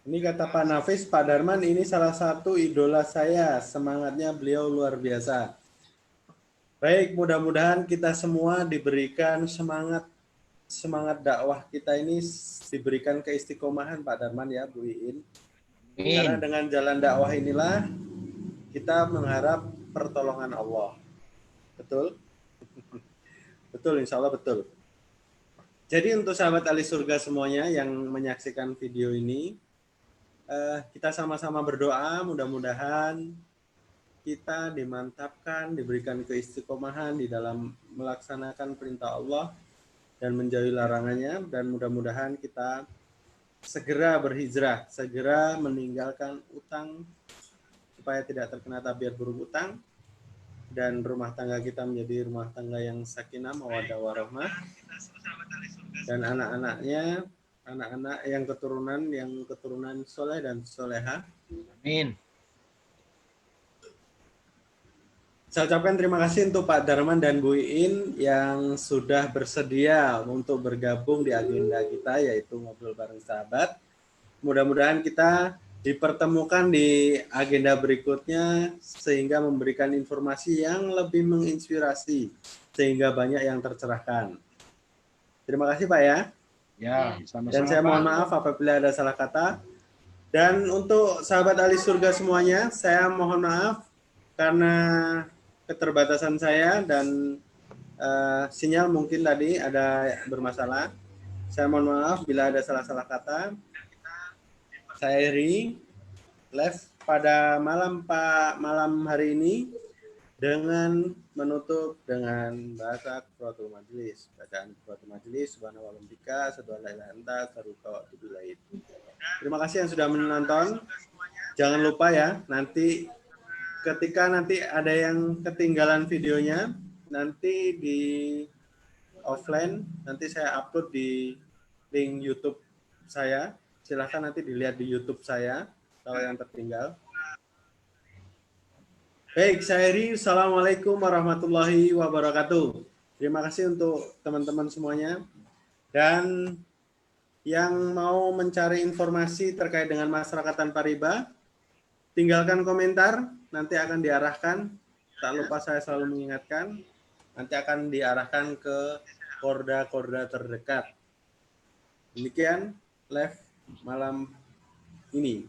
Ini kata Pak Nafis, Pak Darman ini salah satu idola saya. Semangatnya beliau luar biasa. Baik, mudah-mudahan kita semua diberikan semangat dakwah kita ini diberikan keistiqomahan Pak Darman ya, Bu Iin. Karena dengan jalan dakwah inilah kita mengharap pertolongan Allah. Betul? Betul, insya Allah betul. Jadi untuk sahabat ahli surga semuanya yang menyaksikan video ini, kita sama-sama berdoa mudah-mudahan kita dimantapkan, diberikan keistiqomahan di dalam melaksanakan perintah Allah dan menjauhi larangannya, dan mudah-mudahan kita segera berhijrah, segera meninggalkan utang supaya tidak terkena tabir buruk utang, dan rumah tangga kita menjadi rumah tangga yang sakinah, mawaddah warahmah, dan anak-anak yang keturunan soleh dan soleha. Amin. Saya ucapkan terima kasih untuk Pak Darman dan Bu Iin yang sudah bersedia untuk bergabung di agenda kita, yaitu Ngobrol Bareng Sahabat. Mudah-mudahan kita dipertemukan di agenda berikutnya sehingga memberikan informasi yang lebih menginspirasi sehingga banyak yang tercerahkan. Terima kasih Pak ya. Ya, sama-sama. Dan saya mohon maaf apabila ada salah kata. Dan untuk sahabat ahli surga semuanya, saya mohon maaf karena keterbatasan saya dan sinyal mungkin tadi ada bermasalah. Saya mohon maaf bila ada salah-salah kata. Saya Eri, live pada malam hari ini dengan menutup dengan bahasa Qur'atul Majlis. Bacaan Qur'atul Majlis, subhanahu wa ta'ala, asyhadu an la ilaha illa anta, astaghfiruka wa atubu ilaik. Terima kasih yang sudah menonton. Jangan lupa ya, nanti ketika nanti ada yang ketinggalan videonya, nanti di offline, nanti saya upload di link YouTube saya. Silahkan nanti dilihat di YouTube saya kalau yang tertinggal. Baik, saya Eri. Assalamualaikum warahmatullahi wabarakatuh. Terima kasih untuk teman-teman semuanya. Dan yang mau mencari informasi terkait dengan masyarakat tanpa riba, tinggalkan komentar, nanti akan diarahkan. Tak lupa saya selalu mengingatkan, nanti akan diarahkan ke korda-korda terdekat. Demikian live malam ini.